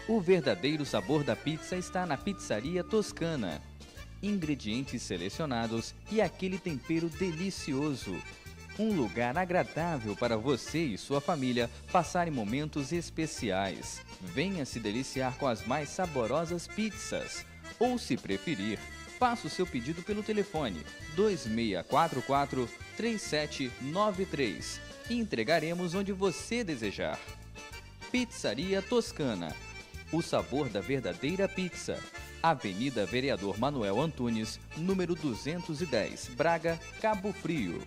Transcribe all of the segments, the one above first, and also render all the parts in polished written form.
O verdadeiro sabor da pizza está na Pizzaria Toscana. Ingredientes selecionados e aquele tempero delicioso. Um lugar agradável para você e sua família passarem momentos especiais. Venha se deliciar com as mais saborosas pizzas. Ou, se preferir, faça o seu pedido pelo telefone 2644-3793 e entregaremos onde você desejar. Pizzaria Toscana. O sabor da verdadeira pizza. Avenida Vereador Manuel Antunes, número 210, Braga, Cabo Frio.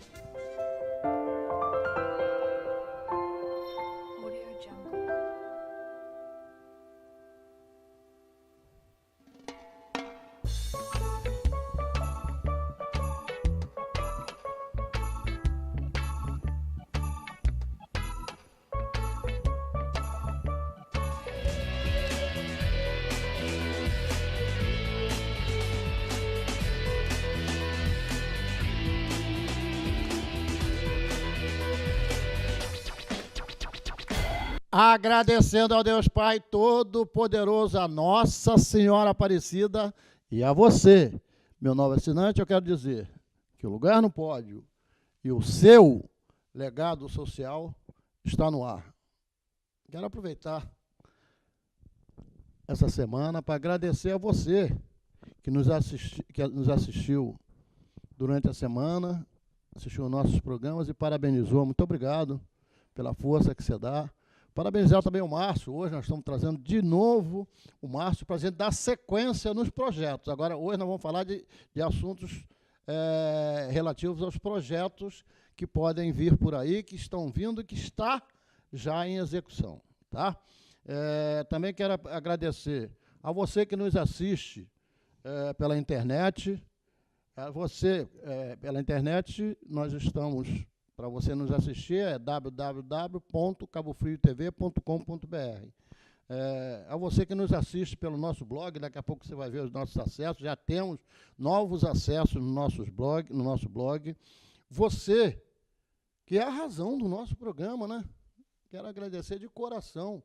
Agradecendo ao Deus Pai Todo-Poderoso, a Nossa Senhora Aparecida e a você, meu novo assinante, eu quero dizer que o lugar no pódio e o seu legado social está no ar. Quero aproveitar essa semana para agradecer a você que nos assistiu durante a semana, assistiu aos nossos programas e parabenizou. Muito obrigado pela força que você dá. Parabenizar também o Márcio. Hoje nós estamos trazendo de novo o Márcio para a gente dar sequência nos projetos. Agora, hoje nós vamos falar de assuntos relativos aos projetos que podem vir por aí, que estão vindo e que está já em execução. Tá? Também quero agradecer a você que nos assiste pela internet. A você, pela internet, nós estamos... Para você nos assistir, é www.cabofriotv.com.br. A você que nos assiste pelo nosso blog, daqui a pouco você vai ver os nossos acessos, já temos novos acessos no nosso blog. Você, que é a razão do nosso programa, né? Quero agradecer de coração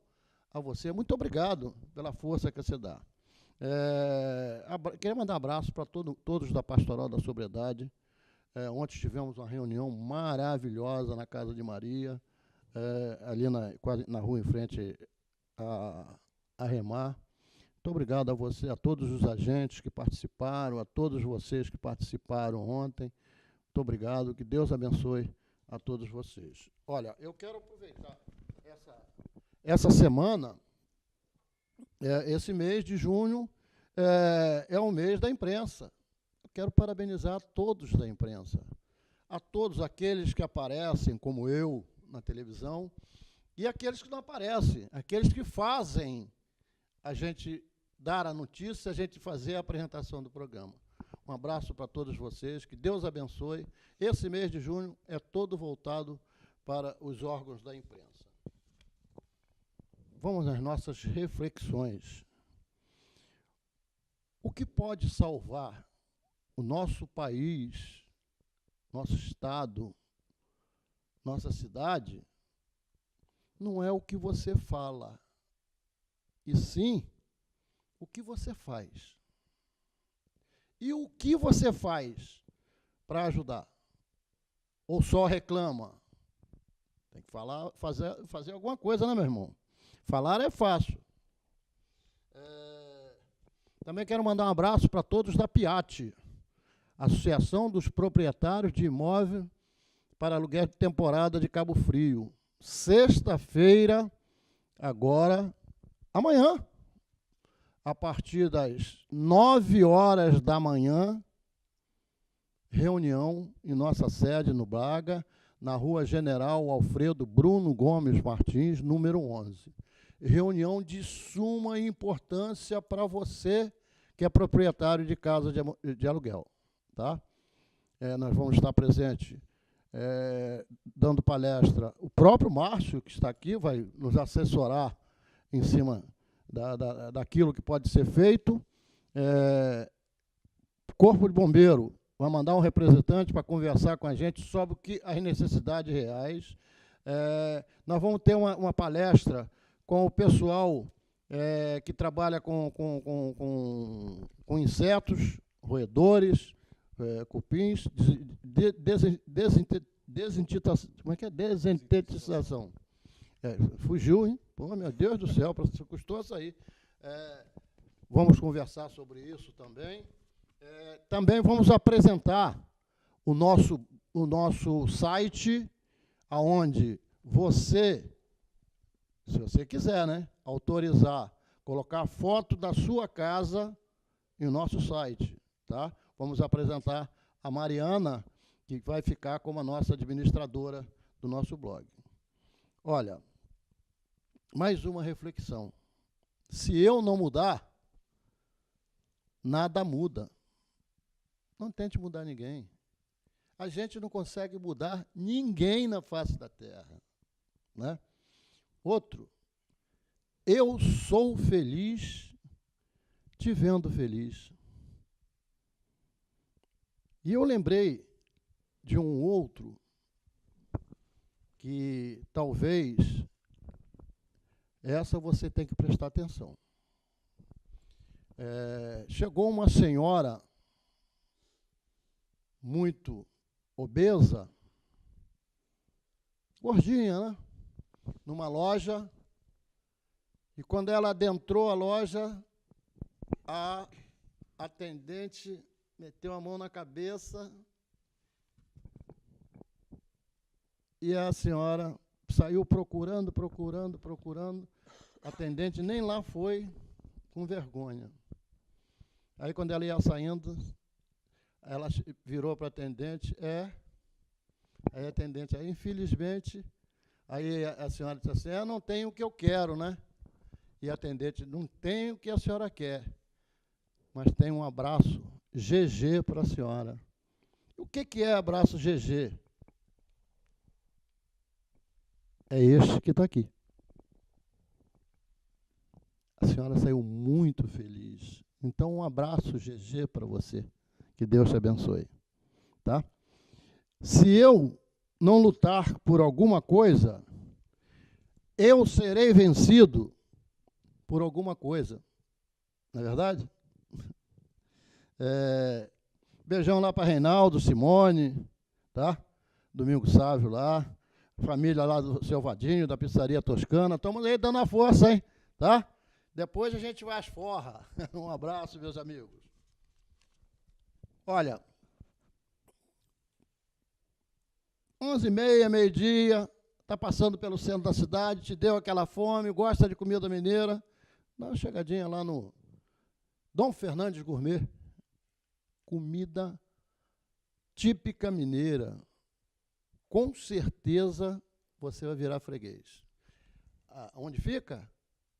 a você. Muito obrigado pela força que você dá. Queria mandar um abraço para todos da Pastoral da Sobriedade. Ontem tivemos uma reunião maravilhosa na Casa de Maria, ali quase na rua em frente a Remar. Muito obrigado a você, a todos os agentes que participaram, a todos vocês que participaram ontem. Muito obrigado, que Deus abençoe a todos vocês. Olha, eu quero aproveitar essa semana, esse mês de junho, é o mês da imprensa. Quero parabenizar a todos da imprensa, a todos aqueles que aparecem, como eu, na televisão, e aqueles que não aparecem, aqueles que fazem a gente dar a notícia, a gente fazer a apresentação do programa. Um abraço para todos vocês, que Deus abençoe. Esse mês de junho é todo voltado para os órgãos da imprensa. Vamos às nossas reflexões. O que pode salvar o nosso país, nosso estado, nossa cidade, não é o que você fala, e sim o que você faz. E o que você faz para ajudar? Ou só reclama? Tem que falar, fazer alguma coisa, né, meu irmão? Falar é fácil. Também quero mandar um abraço para todos da PIAT, Associação dos Proprietários de Imóvel para Aluguel de Temporada de Cabo Frio. Sexta-feira, amanhã, a partir das 9 horas da manhã, reunião em nossa sede no Braga, na Rua General Alfredo Bruno Gomes Martins, número 11. Reunião de suma importância para você que é proprietário de casa de aluguel. Tá? Nós vamos estar presentes dando palestra. O próprio Márcio, que está aqui, vai nos assessorar em cima daquilo que pode ser feito. Corpo de Bombeiro vai mandar um representante para conversar com a gente sobre as necessidades reais. Nós vamos ter uma palestra com o pessoal que trabalha com insetos, roedores, cupins, como é que é? Desintetização. Fugiu, hein? Pô, meu Deus do céu, custou a sair. Vamos conversar sobre isso também. Também vamos apresentar o nosso site, aonde você, se você quiser, né, autorizar, colocar a foto da sua casa em nosso site, tá? Vamos apresentar a Mariana, que vai ficar como a nossa administradora do nosso blog. Olha, mais uma reflexão. Se eu não mudar, nada muda. Não tente mudar ninguém. A gente não consegue mudar ninguém na face da terra, né? Outro, eu sou feliz te vendo feliz. E eu lembrei de um outro que talvez essa você tem que prestar atenção. Chegou uma senhora muito obesa, gordinha, né? Numa loja, e quando ela adentrou a loja, a atendente meteu a mão na cabeça e a senhora saiu procurando, a atendente nem lá foi, com vergonha. Aí, quando ela ia saindo, ela virou para a atendente, aí a atendente, infelizmente, aí a senhora disse assim, não tenho o que eu quero, né? E a atendente, não tem o que a senhora quer, mas tem um abraço GG para a senhora. O que é abraço GG? É este que está aqui. A senhora saiu muito feliz. Então, um abraço GG para você. Que Deus te abençoe. Tá? Se eu não lutar por alguma coisa, eu serei vencido por alguma coisa. Não é verdade? Beijão lá para Reinaldo, Simone, tá? Domingo Sávio lá, família lá do seu Vadinho, da Pizzaria Toscana. Estamos aí dando a força, hein? Tá? Depois a gente vai às forras. Um abraço, meus amigos. Olha, 11h30, meio-dia, está passando pelo centro da cidade, te deu aquela fome, gosta de comida mineira, dá uma chegadinha lá no Dom Fernandes Gourmet. Comida típica mineira. Com certeza você vai virar freguês. Onde fica?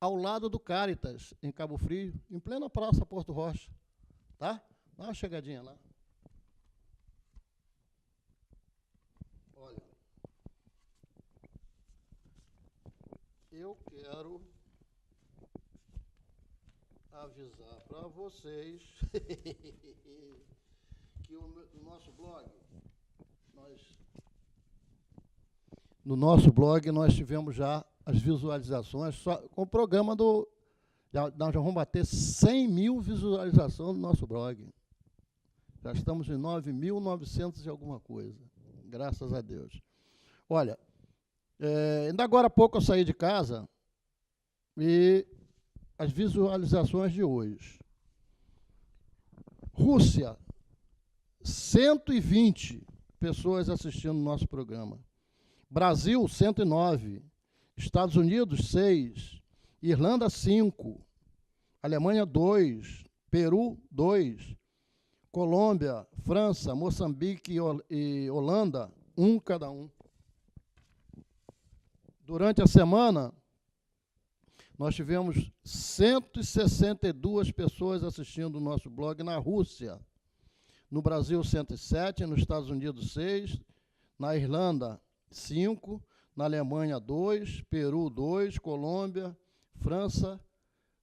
Ao lado do Caritas, em Cabo Frio, em plena Praça Porto Rocha. Tá? Dá uma chegadinha lá. Olha, eu quero avisar para vocês que no nosso blog nós tivemos já as visualizações, só com o programa nós já vamos bater 100 mil visualizações no nosso blog. Já estamos em 9.900 e alguma coisa, graças a Deus. Olha, ainda agora há pouco eu saí de casa e as visualizações de hoje. Rússia, 120 pessoas assistindo o nosso programa. Brasil, 109. Estados Unidos, 6. Irlanda, 5. Alemanha, 2. Peru, 2. Colômbia, França, Moçambique e Holanda, 1 cada um. Durante a semana, nós tivemos 162 pessoas assistindo o nosso blog na Rússia. No Brasil, 107, nos Estados Unidos, 6, na Irlanda, 5, na Alemanha, 2, Peru, 2, Colômbia, França,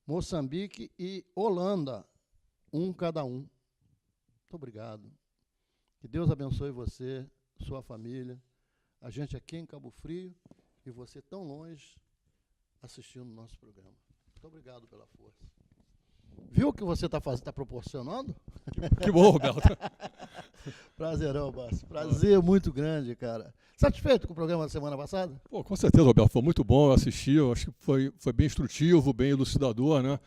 Moçambique e Holanda, 1 cada um. Muito obrigado. Que Deus abençoe você, sua família, a gente aqui em Cabo Frio e você tão longe assistindo o nosso programa. Muito obrigado pela força. Viu o que você está proporcionando? Que bom, Roberto. Prazerão, Márcio. Prazer muito grande, cara. Satisfeito com o programa da semana passada? Pô, com certeza, Roberto. Foi muito bom, eu assisti, eu acho que foi bem instrutivo, bem elucidador, né?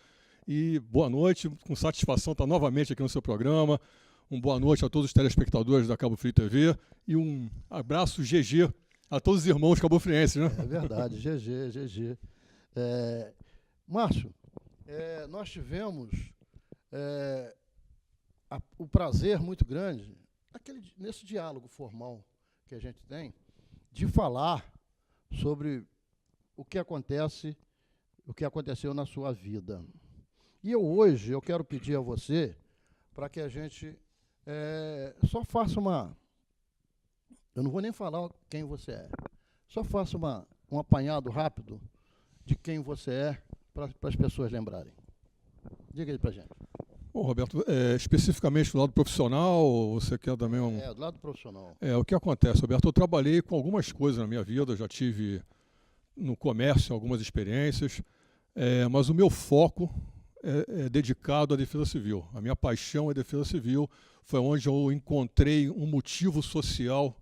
E boa noite, com satisfação estar novamente aqui no seu programa. Boa noite a todos os telespectadores da Cabo Frio TV e um abraço GG a todos os irmãos cabofrienses, né? É verdade, GG. Márcio, nós tivemos o prazer muito grande, nesse diálogo formal que a gente tem, de falar sobre o que aconteceu na sua vida. E hoje eu quero pedir a você para que a gente só faça eu não vou nem falar quem você é, só faça um apanhado rápido de quem você é para as pessoas lembrarem. Diga aí para a gente. Bom, Roberto, especificamente do lado profissional, você quer também do lado profissional. O que acontece, Roberto, eu trabalhei com algumas coisas na minha vida, já tive no comércio algumas experiências, mas o meu foco é dedicado à defesa civil. A minha paixão é defesa civil, foi onde eu encontrei um motivo social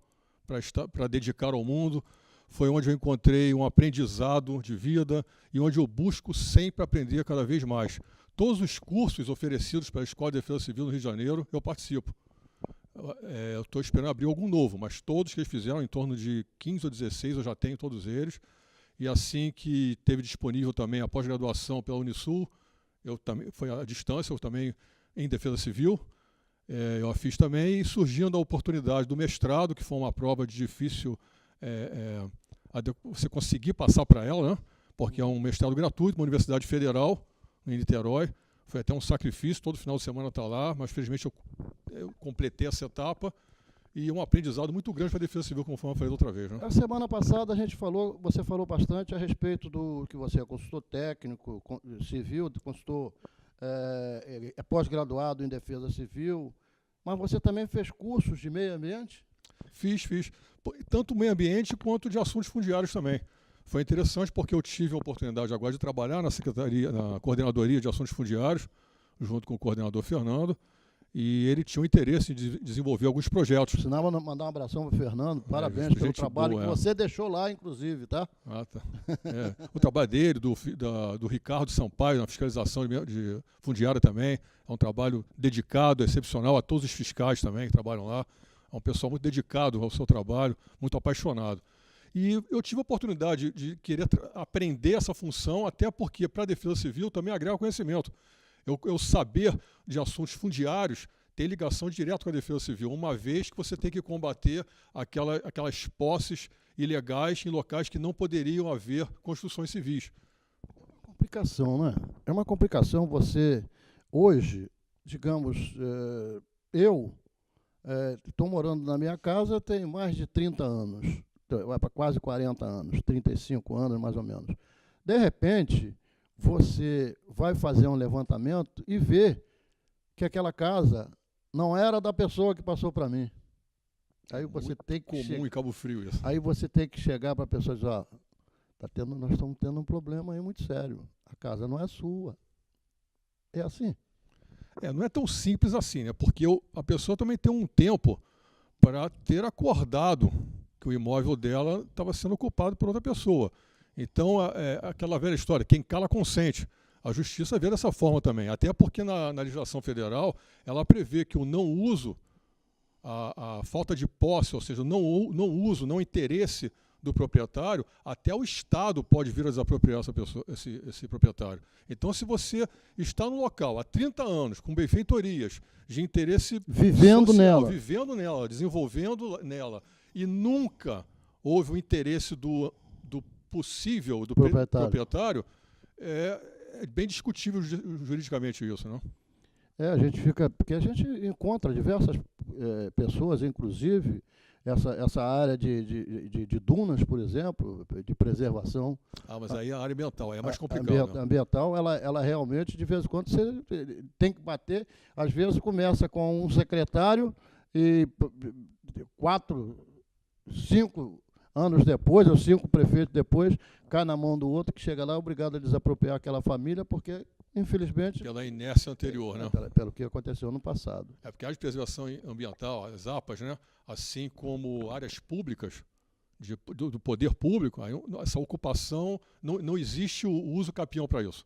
para dedicar ao mundo, foi onde eu encontrei um aprendizado de vida e onde eu busco sempre aprender cada vez mais. Todos os cursos oferecidos pela Escola de Defesa Civil no Rio de Janeiro, eu participo. Eu estou esperando abrir algum novo, mas todos que eles fizeram, em torno de 15 ou 16, eu já tenho todos eles. E assim que teve disponível também a pós-graduação pela Unisul, foi à distância, eu também em Defesa Civil, eu a fiz também, e surgindo a oportunidade do mestrado, que foi uma prova de difícil você conseguir passar para ela, né? Porque é um mestrado gratuito, uma universidade federal, em Niterói. Foi até um sacrifício, todo final de semana estar lá, mas felizmente eu completei essa etapa e um aprendizado muito grande para a Defesa Civil, como eu falei outra vez. Né? A semana passada você falou bastante a respeito do que você é consultor técnico, civil, consultor pós-graduado em Defesa Civil, mas você também fez cursos de meio ambiente? Fiz. Tanto meio ambiente quanto de assuntos fundiários também. Foi interessante porque eu tive a oportunidade agora de trabalhar na Coordenadoria de Assuntos Fundiários, junto com o coordenador Fernando, e ele tinha o interesse de desenvolver alguns projetos. Sinal, mandar um abração para o Fernando, parabéns pelo trabalho que você deixou lá, inclusive, tá? Ah, tá. O trabalho dele, do Ricardo Sampaio, na fiscalização de fundiária também, é um trabalho dedicado, excepcional a todos os fiscais também que trabalham lá. É um pessoal muito dedicado ao seu trabalho, muito apaixonado. E eu tive a oportunidade de querer aprender essa função, até porque para a Defesa Civil também agrega conhecimento. Eu saber de assuntos fundiários tem ligação direta com a Defesa Civil, uma vez que você tem que combater aquelas posses ilegais em locais que não poderiam haver construções civis. É uma complicação, né? É uma complicação você, hoje, digamos, eu estou morando na minha casa tem mais de 30 anos. Vai para quase 40 anos, 35 anos mais ou menos. De repente, você vai fazer um levantamento e vê que aquela casa não era da pessoa que passou para mim. Aí você tem que comum em Cabo Frio isso. Aí você tem que chegar para a pessoa e dizer, nós estamos tendo um problema aí muito sério. A casa não é sua. É assim. Não é tão simples assim, né? Porque a pessoa também tem um tempo para ter acordado que o imóvel dela estava sendo ocupado por outra pessoa. Então, aquela velha história, quem cala consente. A justiça vê dessa forma também, até porque na legislação federal, ela prevê que o não uso, a falta de posse, ou seja, não uso, não interesse do proprietário, até o Estado pode vir a desapropriar esse proprietário. Então, se você está no local há 30 anos, com benfeitorias, de interesse vivendo nela, desenvolvendo nela, e nunca houve o interesse do possível do proprietário, é bem discutível juridicamente isso, não? Porque a gente encontra diversas pessoas, inclusive essa área de dunas, por exemplo, de preservação. Mas aí a área ambiental é mais complicada. A ambiental, ela realmente, de vez em quando, você tem que bater. Às vezes começa com um secretário e 4, 5 anos depois, ou 5 prefeitos depois, cai na mão do outro, que chega lá obrigado a desapropriar aquela família, porque, infelizmente... Pela inércia anterior, né? Pelo que aconteceu no passado. É porque a área de preservação ambiental, as APAs, né? Assim como áreas públicas, do poder público, aí, essa ocupação, não existe o uso capião para isso.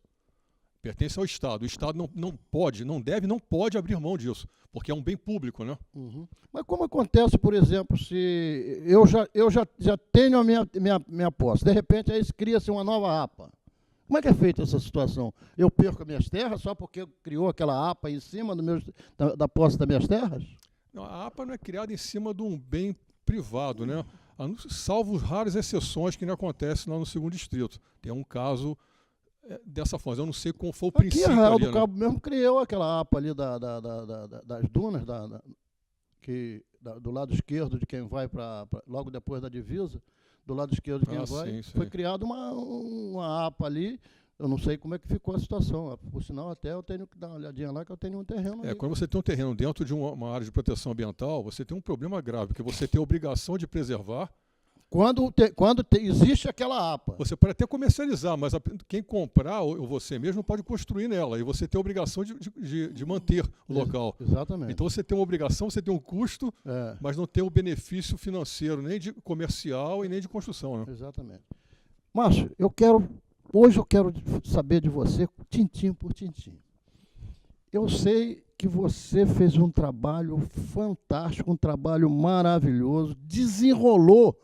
Pertence ao Estado. O Estado não pode, não deve, não pode abrir mão disso, porque é um bem público, né? Uhum. Mas como acontece, por exemplo, se eu já tenho a minha posse, de repente aí cria-se uma nova APA. Como é que é feita essa situação? Eu perco as minhas terras só porque criou aquela APA em cima da posse das minhas terras? Não, a APA não é criada em cima de um bem privado, né? Salvo raras exceções que não acontecem lá no 2º Distrito. Tem um caso dessa forma. Eu não sei qual foi o princípio. Aqui Arraial do né? Cabo mesmo criou aquela APA ali das dunas, do lado esquerdo de quem vai logo depois da divisa, do lado esquerdo de quem vai, sim. foi criada uma APA ali. Eu não sei como é que ficou a situação. Por sinal, até eu tenho que dar uma olhadinha lá, que eu tenho um terreno ali. Quando você tem um terreno dentro de uma área de proteção ambiental, você tem um problema grave, porque você tem a obrigação de preservar. Quando existe aquela APA. Você pode até comercializar, mas quem comprar, ou você mesmo, não pode construir nela. E você tem a obrigação de manter o local. Exatamente. Então você tem uma obrigação, você tem um custo, mas não tem o benefício financeiro, nem de comercial e nem de construção. Né? Exatamente. Márcio, hoje eu quero saber de você, tintim por tintim. Eu sei que você fez um trabalho fantástico, um trabalho maravilhoso, desenrolou,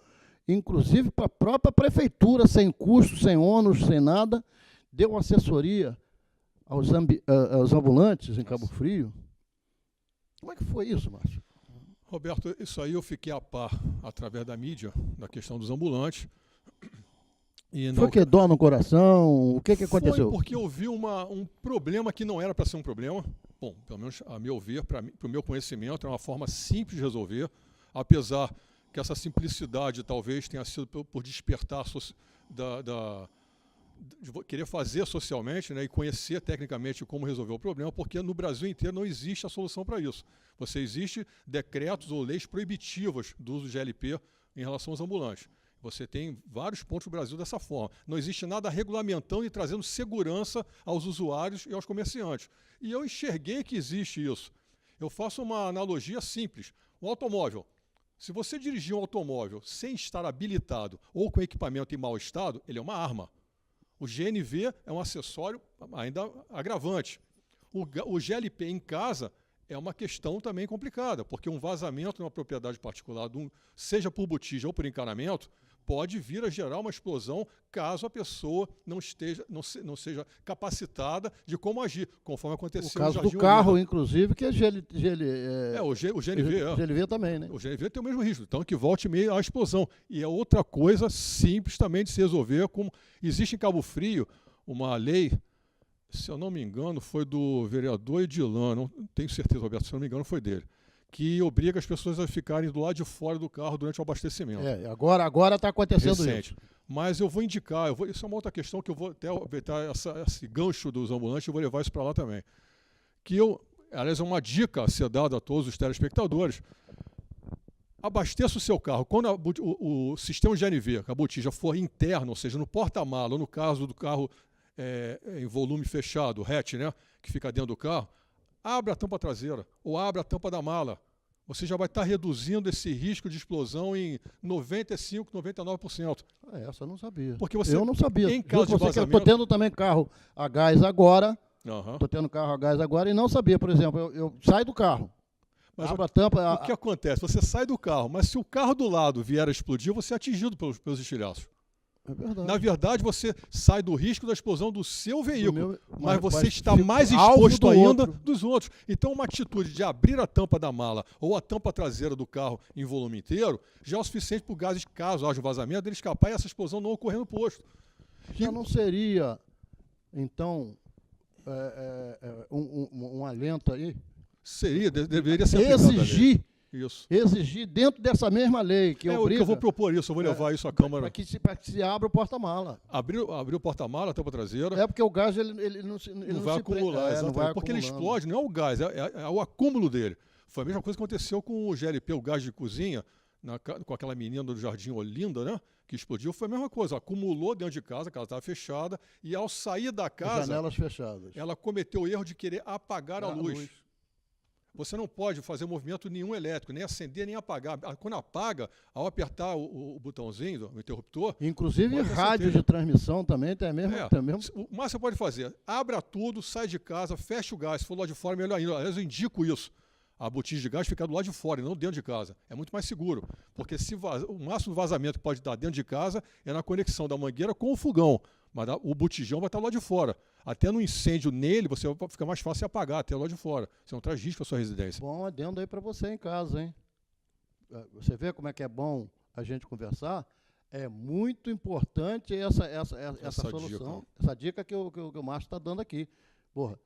inclusive para a própria prefeitura, sem custo, sem ônus, sem nada, deu assessoria aos ambulantes em Cabo Frio. Como é que foi isso, Márcio? Roberto, isso aí eu fiquei a par através da mídia, da questão dos ambulantes. Foi que dó no coração? O que aconteceu? Foi porque eu vi um problema que não era para ser um problema. Bom, pelo menos a meu ver, para o meu conhecimento, é uma forma simples de resolver, apesar que essa simplicidade talvez tenha sido por despertar de querer fazer socialmente, né, e conhecer tecnicamente como resolver o problema, porque no Brasil inteiro não existe a solução para isso. Existem decretos ou leis proibitivas do uso de GLP em relação aos ambulantes. Você tem vários pontos no Brasil dessa forma. Não existe nada regulamentando e trazendo segurança aos usuários e aos comerciantes. E eu enxerguei que existe isso. Eu faço uma analogia simples. Um automóvel. Se você dirigir um automóvel sem estar habilitado ou com equipamento em mau estado, ele é uma arma. O GNV é um acessório ainda agravante. O GLP em casa é uma questão também complicada, porque um vazamento em uma propriedade particular, seja por botija ou por encanamento, pode vir a gerar uma explosão caso a pessoa não seja capacitada de como agir, conforme aconteceu no Jardim Jardim do carro, Oliveira. Inclusive, que é o GNV. O GNV também, né? O GNV tem o mesmo risco, então que volte meio à explosão. E é outra coisa simples também de se resolver, como existe em Cabo Frio uma lei, se eu não me engano, foi do vereador Edilan, não tenho certeza, Roberto, se eu não me engano, foi dele, que obriga as pessoas a ficarem do lado de fora do carro durante o abastecimento. Agora está acontecendo recente. Isso. Mas eu vou indicar, isso é uma outra questão que eu vou até aproveitar esse gancho dos ambulantes e vou levar isso para lá também. Aliás, é uma dica a ser dada a todos os telespectadores. Abasteça o seu carro. Quando o sistema de GNV, a botija for interno, ou seja, no porta-mala, ou no caso do carro em volume fechado, o hatch, né, que fica dentro do carro, abra a tampa traseira ou abra a tampa da mala. Você já vai estar reduzindo esse risco de explosão em 95%, 99%. Essa eu não sabia. Porque eu não sabia. Em caso de vazamento... Estou tendo também carro a gás agora. Estou tendo carro a gás agora e não sabia. Por exemplo, eu saio do carro. Mas abro a tampa... O que acontece? Você sai do carro, mas se o carro do lado vier a explodir, você é atingido pelos estilhaços. É verdade. Na verdade, você sai do risco da explosão do seu veículo, mas você está mais exposto ainda dos outros. Então, uma atitude de abrir a tampa da mala ou a tampa traseira do carro em volume inteiro já é o suficiente para o gás, caso haja um vazamento, dele escapar e essa explosão não ocorrer no posto. Já não seria, então, um alento aí? Seria, deveria ser exigir dentro dessa mesma lei que obriga... Eu vou propor isso, eu vou levar isso à Câmara. Para que se abra o porta-mala. Abrir o porta-mala, a tampa traseira... É porque o gás ele não vai acumular, exatamente. Porque ele explode, não é o gás, é o acúmulo dele. Foi a mesma coisa que aconteceu com o GLP, o gás de cozinha, com aquela menina do Jardim Olinda, né? Que explodiu, foi a mesma coisa. Acumulou dentro de casa, a casa estava fechada, e ao sair da casa, janelas fechadas. ela cometeu o erro de querer apagar a luz. Você não pode fazer movimento nenhum elétrico, nem acender, nem apagar. Quando apaga, ao apertar o botãozinho, o interruptor... Inclusive rádio de transmissão também tem mesmo. O máximo que você pode fazer, abra tudo, sai de casa, fecha o gás. Se for lá de fora, melhor ainda. Aliás, eu indico isso. A botija de gás fica do lado de fora e não dentro de casa. É muito mais seguro. Porque o máximo de vazamento que pode dar dentro de casa é na conexão da mangueira com o fogão. Mas o botijão vai estar lá de fora. Até no incêndio nele, fica mais fácil apagar até lá de fora. Você não traz risco para sua residência. Bom adendo aí para você em casa, hein? Você vê como é que é bom a gente conversar? É muito importante essa solução, essa dica que o Márcio está dando aqui. Porra,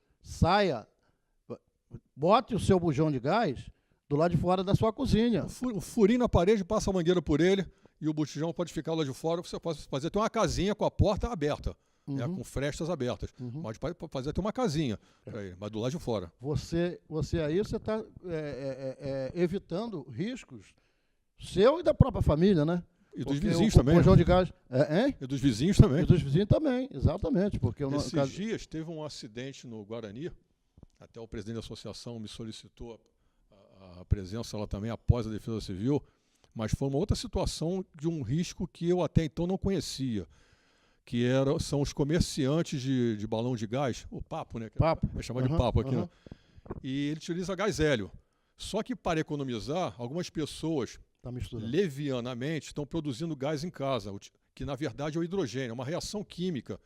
bote o seu bujão de gás do lado de fora da sua cozinha. O furinho na parede, passa a mangueira por ele e o botijão pode ficar lá de fora. Você pode fazer até uma casinha com a porta aberta, com frestas abertas. Pode fazer até uma casinha para ele, mas do lado de fora. Você aí está evitando riscos seu e da própria família, né? E dos vizinhos também. O bujão de gás. E dos vizinhos também. E dos vizinhos também, exatamente. Porque esses dias teve um acidente no Guarani. Até o presidente da associação me solicitou a presença lá também após a Defesa Civil, mas foi uma outra situação de um risco que eu até então não conhecia, que são os comerciantes de balão de gás, o papo, né? Papo. Vai chamar de papo aqui, né? E ele utiliza gás hélio. Só que para economizar, algumas pessoas levianamente estão produzindo gás em casa, que na verdade é o hidrogênio, é uma reação química,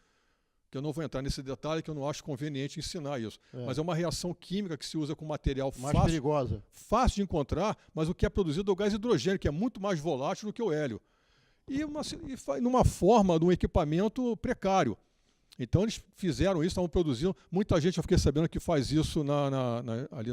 que eu não vou entrar nesse detalhe, que eu não acho conveniente ensinar isso. Mas é uma reação química que se usa com material fácil de encontrar, mas o que é produzido é o gás hidrogênio, que é muito mais volátil do que o hélio. E numa forma de um equipamento precário. Então eles fizeram isso, estavam produzindo. Muita gente, eu fiquei sabendo que faz isso ali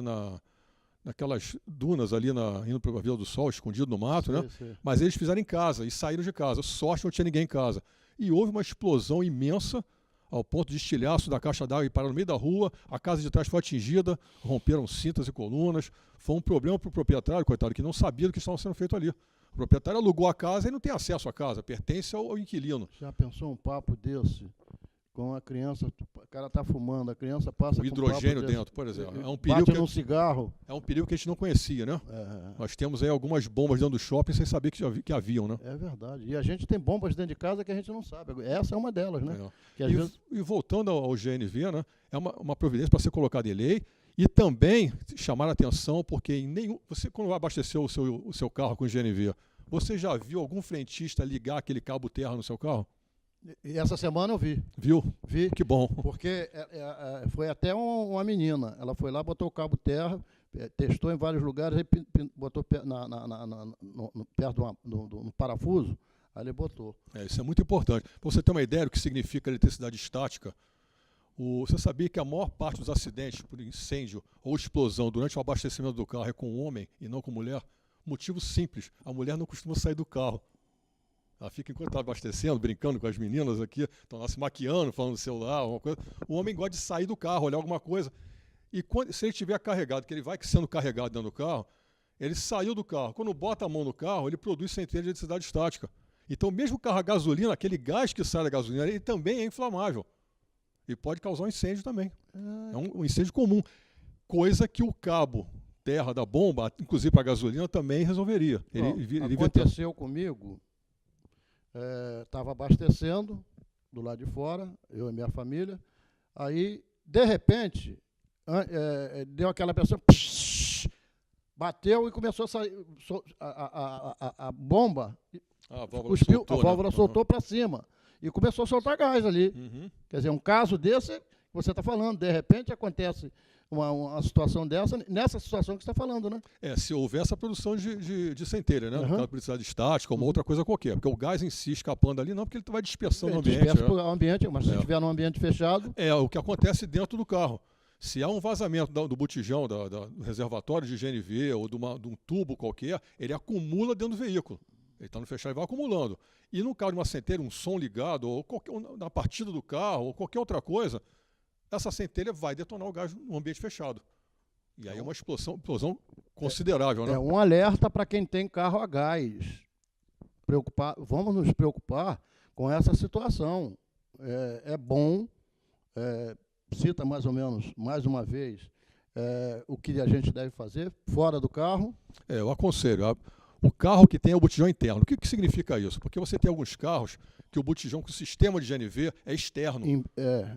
naquelas dunas ali indo para a Vila do Sol, escondido no mato, né? Mas eles fizeram em casa e saíram de casa. Sorte, não tinha ninguém em casa. E houve uma explosão imensa, ao ponto de estilhaço da caixa d'água e parar no meio da rua, a casa de trás foi atingida, romperam cintas e colunas. Foi um problema para o proprietário, coitado, que não sabia do que estava sendo feito ali. O proprietário alugou a casa e não tem acesso à casa, pertence ao inquilino. Já pensou um papo desse? Com a criança, o cara está fumando, a criança passa com hidrogênio dentro, por exemplo. É um perigo bate num cigarro. É um perigo que a gente não conhecia, né? Nós temos aí algumas bombas dentro do shopping sem saber que haviam, né? É verdade. E a gente tem bombas dentro de casa que a gente não sabe. Essa é uma delas, né? E voltando ao GNV, né? É uma providência para ser colocada em lei e também chamar a atenção, porque você, quando vai abastecer o seu carro com o GNV, você já viu algum frentista ligar aquele cabo terra no seu carro? E essa semana eu vi. Viu? Vi. Que bom. Porque foi até uma menina. Ela foi lá, botou o cabo terra, testou em vários lugares, aí botou perto do parafuso, aí ele botou. Isso é muito importante. Para você ter uma ideia do que significa eletricidade estática, você sabia que a maior parte dos acidentes por incêndio ou explosão durante o abastecimento do carro é com homem e não com mulher? Motivo simples, a mulher não costuma sair do carro. Ela fica, enquanto está abastecendo, brincando com as meninas aqui, estão lá se maquiando, falando no celular, alguma coisa. O homem gosta de sair do carro, olhar alguma coisa. E se ele estiver carregado, que ele vai sendo carregado dentro do carro, ele saiu do carro. Quando bota a mão no carro, ele produz centelha de eletricidade estática. Então, mesmo o carro a gasolina, aquele gás que sai da gasolina, ele também é inflamável. E pode causar um incêndio também. É um incêndio comum. Coisa que o cabo terra da bomba, inclusive para a gasolina, também resolveria. Aconteceu comigo... Estava abastecendo do lado de fora, eu e minha família. Aí, de repente, deu aquela pressão, bateu e começou a sair a bomba. A válvula soltou para cima e começou a soltar gás ali. Quer dizer, um caso desse que você está falando, de repente acontece uma situação dessa, nessa situação que você está falando, né? Se houver essa produção de centelha, né? No caso de eletricidade estática, ou uma outra coisa qualquer. Porque o gás em si escapando ali, não, porque ele vai dispersando no ambiente. Dispersa o ambiente, mas se estiver num ambiente fechado... O que acontece dentro do carro. Se há um vazamento do botijão, do reservatório de GNV ou de um tubo qualquer, ele acumula dentro do veículo. Ele está no fechado e vai acumulando. E no caso de uma centelha, um som ligado, ou na partida do carro, ou qualquer outra coisa, essa centelha vai detonar o gás no ambiente fechado. E aí é uma explosão considerável, né? É um alerta para quem tem carro a gás. Vamos nos preocupar com essa situação. É bom, cita mais ou menos, mais uma vez, o que a gente deve fazer fora do carro. Eu aconselho. O carro que tem o botijão interno. O que significa isso? Porque você tem alguns carros que o botijão, que o sistema de GNV é externo.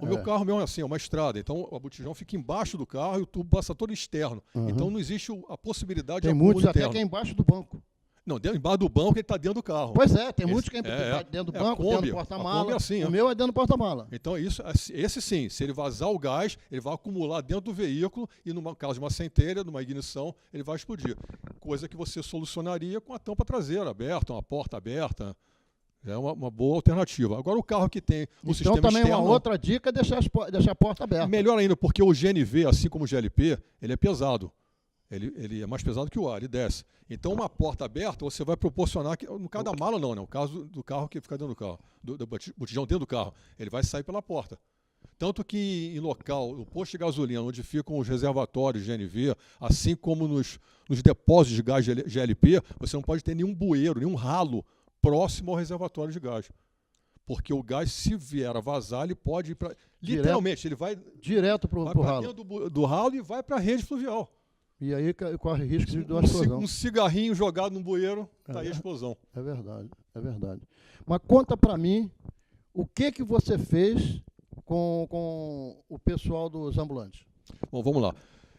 O meu carro mesmo é assim, é uma estrada. Então, o botijão fica embaixo do carro e o tubo passa todo externo. Uhum. Então, não existe a possibilidade tem de acúmulo muitos interno. até que é embaixo do banco. Não, embaixo do banco ele está dentro do carro. Pois é, tem muitos que é dentro do banco, dentro do porta-mala. Assim, o meu é dentro do porta-mala. Então, esse sim, se ele vazar o gás, ele vai acumular dentro do veículo e, no caso de uma centelha, numa ignição, ele vai explodir. Coisa que você solucionaria com a tampa traseira aberta, uma porta aberta. É uma boa alternativa. Agora, o carro que tem o sistema também externo... uma outra dica é deixar a porta aberta. Melhor ainda, porque o GNV, assim como o GLP, ele é pesado. Ele é mais pesado que o ar, ele desce. Então, uma porta aberta, você vai proporcionar... No caso da mala, não, né? No caso do carro que fica dentro do carro, do botijão dentro do carro, ele vai sair pela porta. Tanto que em local, no posto de gasolina, onde ficam os reservatórios de GNV, assim como nos depósitos de gás GLP, você não pode ter nenhum bueiro, nenhum ralo próximo ao reservatório de gás. Porque o gás, se vier a vazar, ele pode ir para... Literalmente, ele vai... Direto para o ralo. Dentro do ralo e vai para a rede fluvial. E aí corre risco de uma explosão. Um cigarrinho jogado no bueiro, está aí a explosão. É verdade, é verdade. Mas conta para mim, o que você fez com o pessoal dos ambulantes? Bom, vamos lá.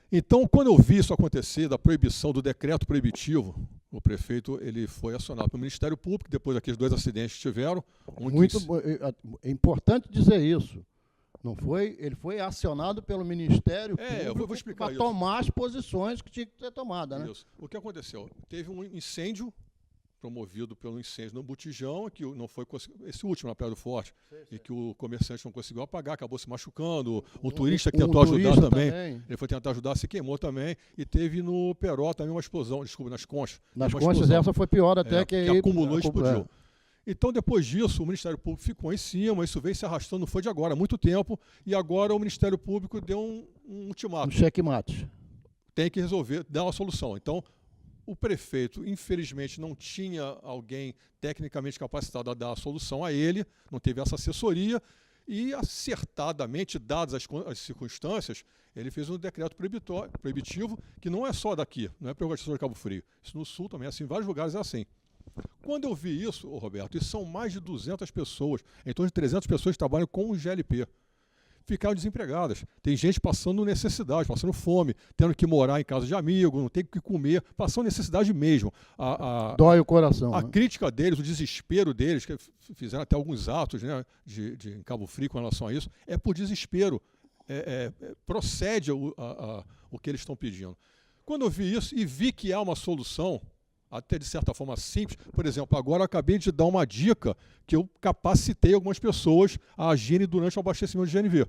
Então, quando eu vi isso acontecer, da proibição, do decreto proibitivo, o prefeito ele foi acionado pelo Ministério Público, depois daqueles 2 acidentes que tiveram. É importante dizer isso. Não foi, ele foi acionado pelo Ministério Público para tomar as posições que tinha que ser tomada, né? Isso. O que aconteceu? Teve um incêndio promovido pelo incêndio no botijão, que não foi esse último na Praia do Forte, e que o comerciante não conseguiu apagar, acabou se machucando. O turista que tentou ajudar também, ele foi tentar ajudar, se queimou também. E teve no Peró também uma explosão, desculpa, nas Conchas. Nas Conchas essa foi pior até que acumulou e explodiu. Então, depois disso, o Ministério Público ficou em cima, isso veio se arrastando, não foi de agora, há muito tempo, e agora o Ministério Público deu um ultimato. Um checkmate. Tem que resolver, dar uma solução. Então, o prefeito, infelizmente, não tinha alguém tecnicamente capacitado a dar a solução a ele, não teve essa assessoria, e acertadamente, dadas as circunstâncias, ele fez um decreto proibitivo, que não é só daqui, não é prerrogativa de Cabo Frio. Isso no Sul também é assim, em vários lugares é assim. Quando eu vi isso, Roberto, e são mais de 200 pessoas, em torno de 300 pessoas que trabalham com o GLP, ficaram desempregadas. Tem gente passando necessidade, passando fome, tendo que morar em casa de amigo, não tem o que comer, passando necessidade mesmo. Dói o coração. A crítica deles, o desespero deles, que fizeram até alguns atos, né, em Cabo Frio com relação a isso, é por desespero. Procede o que eles estão pedindo. Quando eu vi isso e vi que há uma solução, até de certa forma simples. Por exemplo, agora eu acabei de dar uma dica que eu capacitei algumas pessoas a agirem durante o abastecimento de GNV.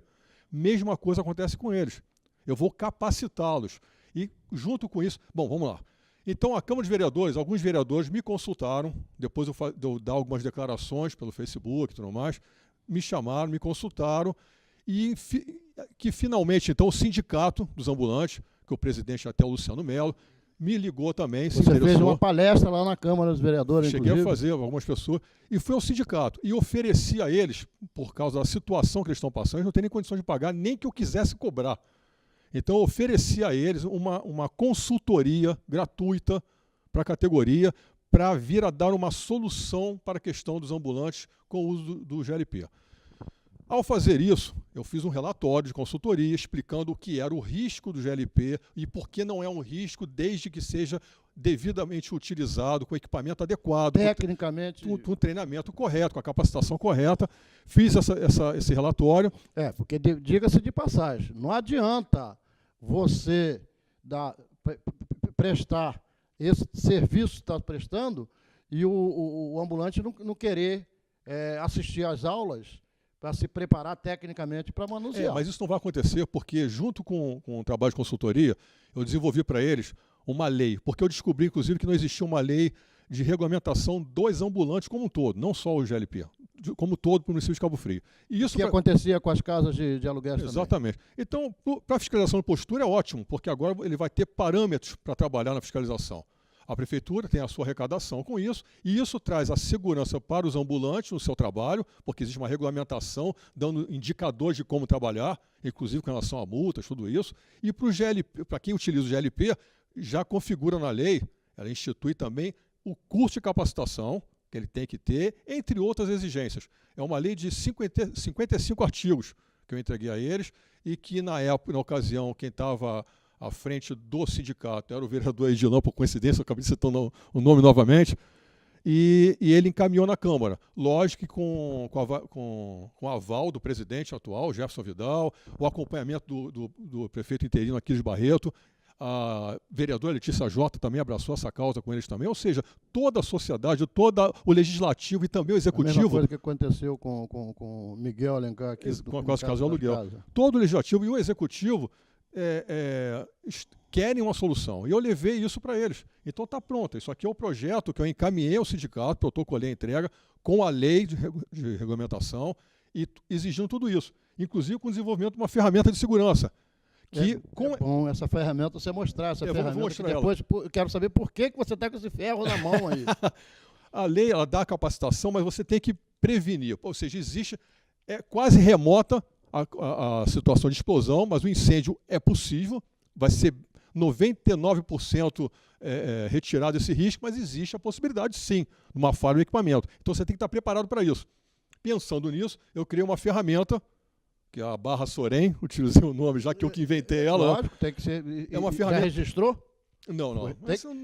Mesma coisa acontece com eles. Eu vou capacitá-los. E junto com isso, bom, vamos lá. Então a Câmara de Vereadores, alguns vereadores me consultaram, depois de eu dar algumas declarações pelo Facebook e tudo mais, me chamaram, me consultaram, e que finalmente, então, o sindicato dos ambulantes, que o presidente até o Luciano Melo, me ligou também, se interessou. Você fez uma palestra lá na Câmara dos Vereadores, Cheguei a fazer, algumas pessoas, e fui ao sindicato, e ofereci a eles, por causa da situação que eles estão passando, eles não têm nem condições de pagar, nem que eu quisesse cobrar. Então, eu ofereci a eles uma consultoria gratuita para a categoria, para vir a dar uma solução para a questão dos ambulantes com o uso do GLP. Ao fazer isso, eu fiz um relatório de consultoria explicando o que era o risco do GLP e por que não é um risco desde que seja devidamente utilizado, com equipamento adequado, tecnicamente, com treinamento correto, com a capacitação correta. Fiz esse relatório. Porque diga-se de passagem, não adianta você prestar esse serviço que está prestando e o ambulante não querer assistir às aulas para se preparar tecnicamente para manusear. Mas isso não vai acontecer porque, junto com o trabalho de consultoria, eu desenvolvi para eles uma lei, porque eu descobri, inclusive, que não existia uma lei de regulamentação dos ambulantes como um todo, não só o GLP, como todo para o município de Cabo Frio. E isso que acontecia com as casas de aluguel também. Exatamente. Então, para a fiscalização de postura é ótimo, porque agora ele vai ter parâmetros para trabalhar na fiscalização. A prefeitura tem a sua arrecadação com isso, e isso traz a segurança para os ambulantes no seu trabalho, porque existe uma regulamentação dando indicadores de como trabalhar, inclusive com relação a multas, tudo isso. E para o GLP, para quem utiliza o GLP, já configura na lei, ela institui também o curso de capacitação que ele tem que ter, entre outras exigências. É uma lei de 55 artigos que eu entreguei a eles, e que na ocasião, quem estava à frente do sindicato era o vereador Edilão, por coincidência, eu acabei citando o nome novamente, e ele encaminhou na Câmara. Lógico que com o aval do presidente atual, Jefferson Vidal, o acompanhamento do prefeito interino Aquiles Barreto, a vereadora Letícia Jota também abraçou essa causa com eles também, ou seja, toda a sociedade, todo o legislativo e também o executivo. A mesma coisa que aconteceu com Miguel Alencar aqui. Com as casas de aluguel. Todo o legislativo e o executivo querem uma solução. E eu levei isso para eles. Então está pronto. Isso aqui é o projeto que eu encaminhei ao sindicato, protocolei a entrega com a lei de regulamentação e exigindo tudo isso. Inclusive com o desenvolvimento de uma ferramenta de segurança. É bom essa ferramenta você mostrar, essa ferramenta. Vou mostrar depois eu quero saber por que você está com esse ferro na mão aí. A lei ela dá capacitação, mas você tem que prevenir. Ou seja, existe, é quase remota a situação de explosão, mas o incêndio é possível, vai ser 99% retirado esse risco, mas existe a possibilidade, sim, de uma falha do equipamento. Então você tem que estar preparado para isso. Pensando nisso, eu criei uma ferramenta, que é a barra Sorem, utilizei o nome, já que eu que inventei ela. Lógico, tem que ser. É uma ferramenta. Já registrou? Não.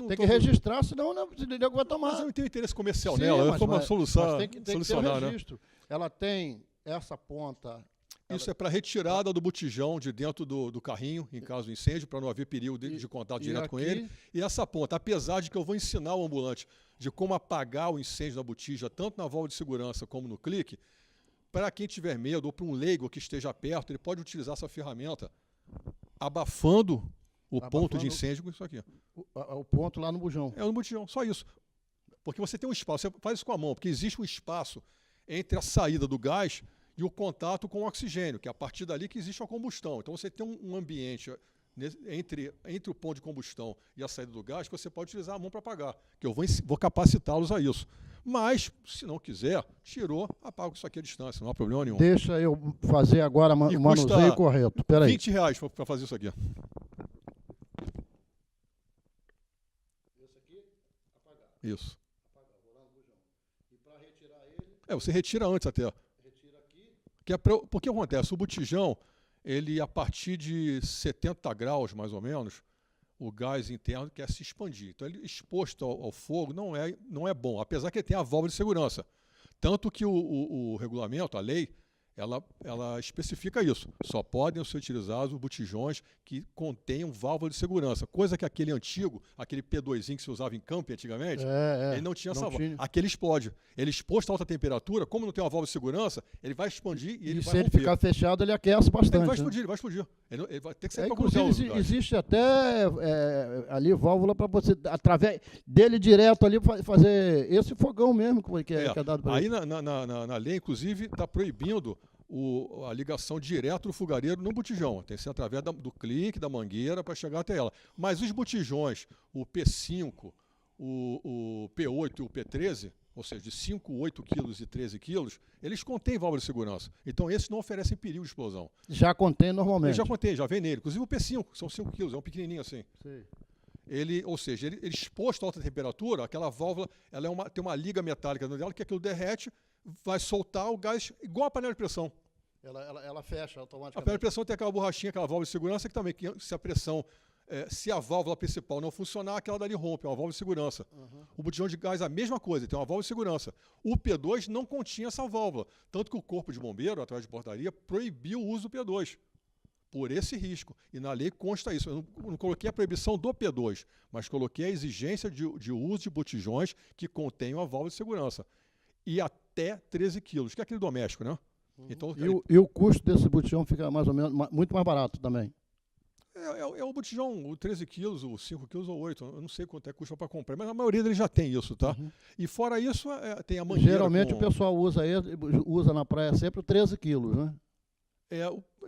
Tem que registrar, senão não vai tomar. Mas eu não tenho interesse comercial nela, foi uma solução. Tem que ter registro. Né? Ela tem essa ponta. Isso é para retirada do botijão de dentro do carrinho, em caso de incêndio, para não haver perigo de contato direto com ele. E essa ponta, apesar de que eu vou ensinar o ambulante de como apagar o incêndio da botija, tanto na válvula de segurança como no clique, para quem tiver medo ou para um leigo que esteja perto, ele pode utilizar essa ferramenta abafando o ponto de incêndio com isso aqui. O ponto lá no bujão. É no botijão, só isso. Porque você tem um espaço, você faz isso com a mão, porque existe um espaço entre a saída do gás e o contato com o oxigênio, que é a partir dali que existe a combustão. Então você tem um ambiente entre o ponto de combustão e a saída do gás que você pode utilizar a mão para apagar, que eu vou capacitá-los a isso. Mas, se não quiser, tirou, apaga isso aqui à distância, não há problema nenhum. Deixa eu fazer agora o manuseio correto. Pera aí. R$20 para fazer isso aqui. Esse aqui, apagar. Isso. Apagar, vou lá no bujão. E para retirar ele... você retira antes até. Retira aqui. Porque acontece, o botijão, ele a partir de 70 graus, mais ou menos, o gás interno quer se expandir. Então, ele exposto ao fogo não é bom, apesar que ele tem a válvula de segurança. Tanto que o regulamento, a lei, ela especifica isso. Só podem ser utilizados os botijões que contenham válvula de segurança. Coisa que aquele antigo, aquele P2zinho que se usava em camping antigamente, ele não tinha essa válvula. Aquele explode. Ele exposto a alta temperatura, como não tem uma válvula de segurança, ele vai expandir e ele vai romper. Se ele ficar fechado, ele aquece bastante. Ele vai explodir, ele vai explodir. Ele vai ter que sair para inclusive, existe até ali válvula para você, através dele direto ali, fazer esse fogão mesmo que é dado para ele. Aí na lei, inclusive, está proibindo a ligação direto do fogareiro no botijão. Tem que ser através do clique, da mangueira, para chegar até ela. Mas os botijões, o P5, o P8 e o P13, ou seja, de 5, 8 quilos e 13 quilos, eles contêm válvula de segurança. Então, esses não oferecem perigo de explosão. Já contém normalmente? Já contém, já vem nele. Inclusive o P5, são 5 quilos, é um pequenininho assim. Sim. Ele exposto a alta temperatura, aquela válvula tem uma liga metálica dentro dela, que aquilo derrete, vai soltar o gás igual a panela de pressão. Ela fecha automaticamente. A panela de pressão tem aquela borrachinha, aquela válvula de segurança, que também, se a pressão, se a válvula principal não funcionar, aquela dali rompe, é uma válvula de segurança. Uhum. O botijão de gás é a mesma coisa, tem uma válvula de segurança. O P2 não continha essa válvula, tanto que o Corpo de Bombeiro, através de portaria, proibiu o uso do P2. Por esse risco. E na lei consta isso. Eu não coloquei a proibição do P2, mas coloquei a exigência de uso de botijões que contenham a válvula de segurança. E até 13 quilos, que é aquele doméstico, né? Então, e o custo desse botijão fica mais ou menos muito mais barato também. É o botijão, o 13 quilos, o 5 quilos ou 8. Eu não sei quanto é que custa para comprar, mas a maioria deles já tem isso, tá? E fora isso, tem a mangueira. Geralmente o pessoal usa na praia sempre 13 quilos, né?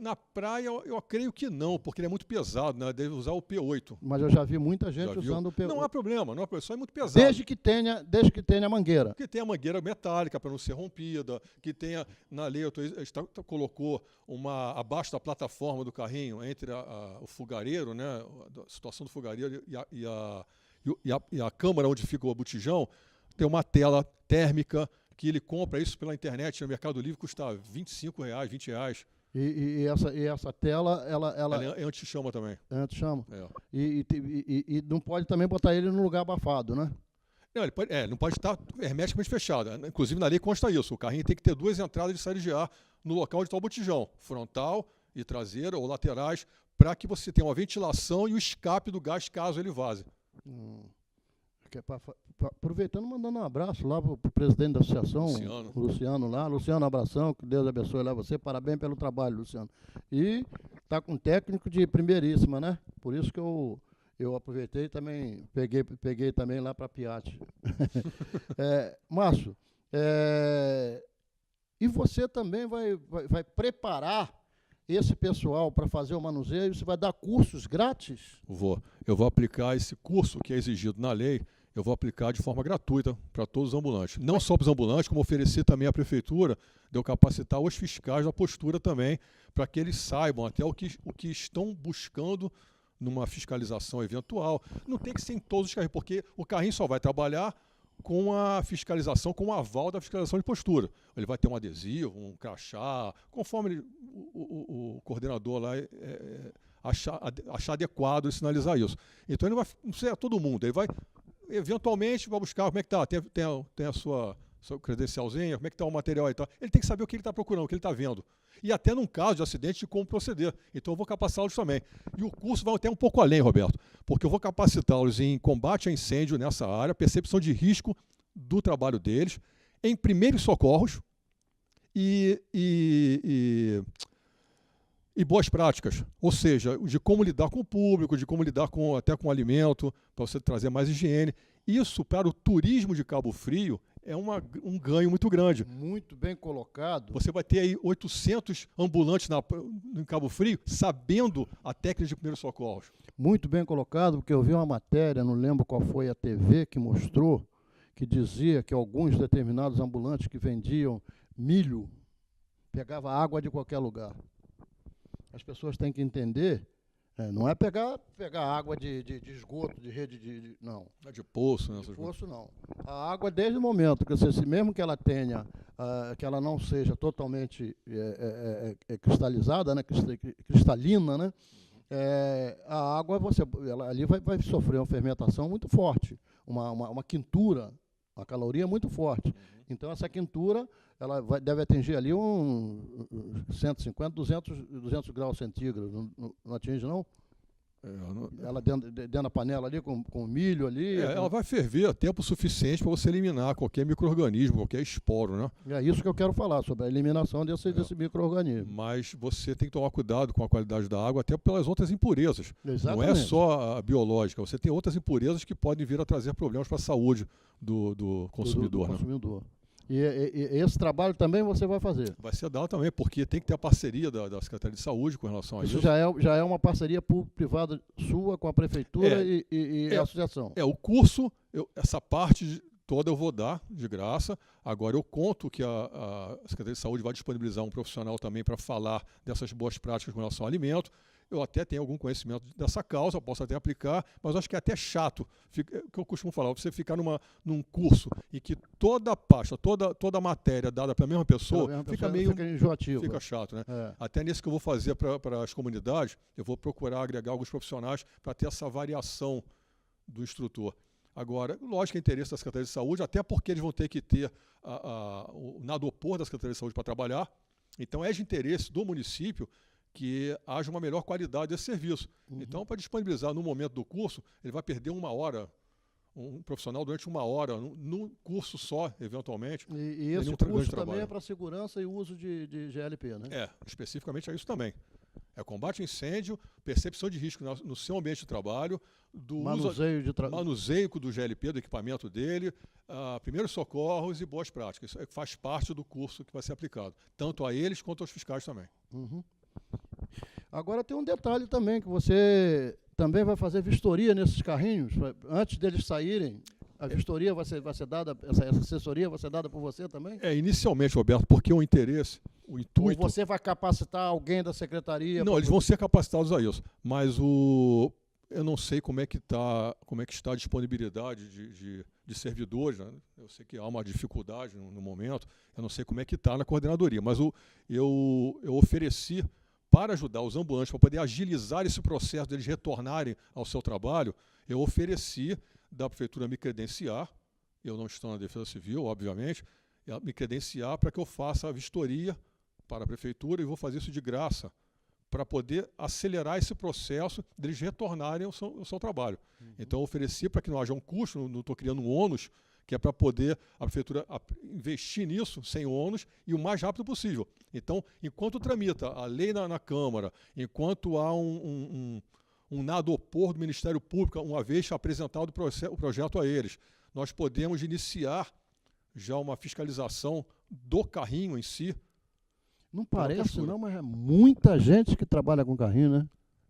Na praia, eu creio que não, porque ele é muito pesado, né? Deve usar o P8. Mas eu já vi muita gente usando o P8. Não há problema, só é muito pesado. Desde que tenha mangueira. Que tenha mangueira metálica para não ser rompida, que tenha, na lei, colocou abaixo da plataforma do carrinho, entre o fogareiro, né? A situação do fogareiro e a câmara onde fica o botijão, tem uma tela térmica que ele compra isso pela internet, no Mercado Livre, custa R$25, R$20. E essa tela, ela é anti-chama também. É anti-chama. É. E não pode também botar ele num lugar abafado, né? Não, não pode estar hermeticamente fechado. Inclusive, na lei consta isso. O carrinho tem que ter 2 entradas de saída de ar no local onde está o botijão. Frontal e traseira ou laterais, para que você tenha uma ventilação e o escape do gás caso ele vaze. Aproveitando, mandando um abraço lá pro presidente da associação, Luciano lá. Luciano, abração, que Deus abençoe lá você. Parabéns pelo trabalho, Luciano. E tá com um técnico de primeiríssima, né? Por isso que eu aproveitei e também peguei também lá para Piatti. Márcio, e você também vai preparar esse pessoal para fazer o manuseio? Você vai dar cursos grátis? Eu vou aplicar esse curso que é exigido na lei. Eu vou aplicar de forma gratuita para todos os ambulantes. Não só para os ambulantes, como oferecer também à prefeitura, de eu capacitar os fiscais da postura também, para que eles saibam até o que estão buscando numa fiscalização eventual. Não tem que ser em todos os carrinhos, porque o carrinho só vai trabalhar com a fiscalização, com o aval da fiscalização de postura. Ele vai ter um adesivo, um crachá, conforme o coordenador lá achar adequado e sinalizar isso. Então ele não vai, não sei, todo mundo, ele vai eventualmente vai buscar como é que está, tem a sua credencialzinha, como é que está o material aí. Tá. Ele tem que saber o que ele está procurando, o que ele está vendo. E até num caso de acidente, de como proceder. Então eu vou capacitá-los também. E o curso vai até um pouco além, Roberto, porque eu vou capacitá-los em combate a incêndio nessa área, percepção de risco do trabalho deles, em primeiros socorros e boas práticas, ou seja, de como lidar com o público, de como lidar até com o alimento, para você trazer mais higiene. Isso, para o turismo de Cabo Frio, é um ganho muito grande. Muito bem colocado. Você vai ter aí 800 ambulantes em Cabo Frio sabendo a técnica de primeiros socorros. Muito bem colocado, porque eu vi uma matéria, não lembro qual foi a TV, que mostrou, que dizia que alguns determinados ambulantes que vendiam milho pegavam água de qualquer lugar. As pessoas têm que entender, não é pegar água de esgoto, de rede não. Não é de poço, né? De poço não. A água, desde o momento que você, mesmo que ela tenha, que ela não seja totalmente cristalizada, né, cristalina, né, a água ela ali vai sofrer uma fermentação muito forte, uma quintura, uma caloria muito forte. Então essa quintura ela deve atingir ali 150, 200 graus centígrados. Não atinge, não? Ela dentro da panela ali, com milho ali. Ela vai ferver a tempo suficiente para você eliminar qualquer micro-organismo, qualquer esporo, né? É isso que eu quero falar, sobre a eliminação desse micro-organismo. Mas você tem que tomar cuidado com a qualidade da água, até pelas outras impurezas. Exatamente. Não é só a biológica, você tem outras impurezas que podem vir a trazer problemas para a saúde do consumidor. Do consumidor. E esse trabalho também você vai fazer? Vai ser dado também, porque tem que ter a parceria da Secretaria de Saúde com relação a isso. Isso já é uma parceria público-privada sua com a Prefeitura e a associação? O curso, essa parte toda eu vou dar de graça. Agora eu conto que a Secretaria de Saúde vai disponibilizar um profissional também para falar dessas boas práticas com relação ao alimento. Eu até tenho algum conhecimento dessa causa, posso até aplicar, mas acho que é até chato, o que eu costumo falar, você ficar num curso em que toda a pasta, toda a matéria dada para a mesma pessoa, fica enjoativo. Fica chato, né? Até nisso que eu vou fazer para as comunidades, eu vou procurar agregar alguns profissionais para ter essa variação do instrutor. Agora, lógico que é interesse da Secretaria de Saúde, até porque eles vão ter que ter o nadopor da Secretaria de Saúde para trabalhar, então é de interesse do município que haja uma melhor qualidade desse serviço. Então, para disponibilizar no momento do curso, ele vai perder 1 hora, um profissional durante 1 hora, no curso só, eventualmente. E esse curso também é para segurança e uso de GLP, né? Especificamente é isso também. É combate a incêndio, percepção de risco no seu ambiente de trabalho, manuseio do GLP, do equipamento dele, primeiros socorros e boas práticas. Isso faz parte do curso que vai ser aplicado, tanto a eles quanto aos fiscais também. Uhum. Agora tem um detalhe também, que você também vai fazer vistoria nesses carrinhos, antes deles saírem. A vistoria vai ser dada, essa assessoria vai ser dada por você também? Inicialmente, Roberto, porque o interesse, o intuito... Ou você vai capacitar alguém da secretaria? Não, eles vão ser capacitados a isso, mas eu não sei como é que está a disponibilidade de servidores, né? Eu sei que há uma dificuldade no momento, eu não sei como é que está na coordenadoria, mas eu ofereci para ajudar os ambulantes, para poder agilizar esse processo deles retornarem ao seu trabalho, eu ofereci da prefeitura me credenciar, eu não estou na Defesa Civil, obviamente, me credenciar para que eu faça a vistoria para a prefeitura e vou fazer isso de graça, para poder acelerar esse processo deles retornarem ao seu trabalho. Uhum. Então eu ofereci para que não haja um custo, não estou criando um ônus, que é para poder a prefeitura investir nisso sem ônus e o mais rápido possível. Então, enquanto tramita a lei na Câmara, enquanto há um nada opor do Ministério Público, uma vez apresentado o projeto a eles, nós podemos iniciar já uma fiscalização do carrinho em si. Não parece não, mas é muita gente que trabalha com carrinho, né?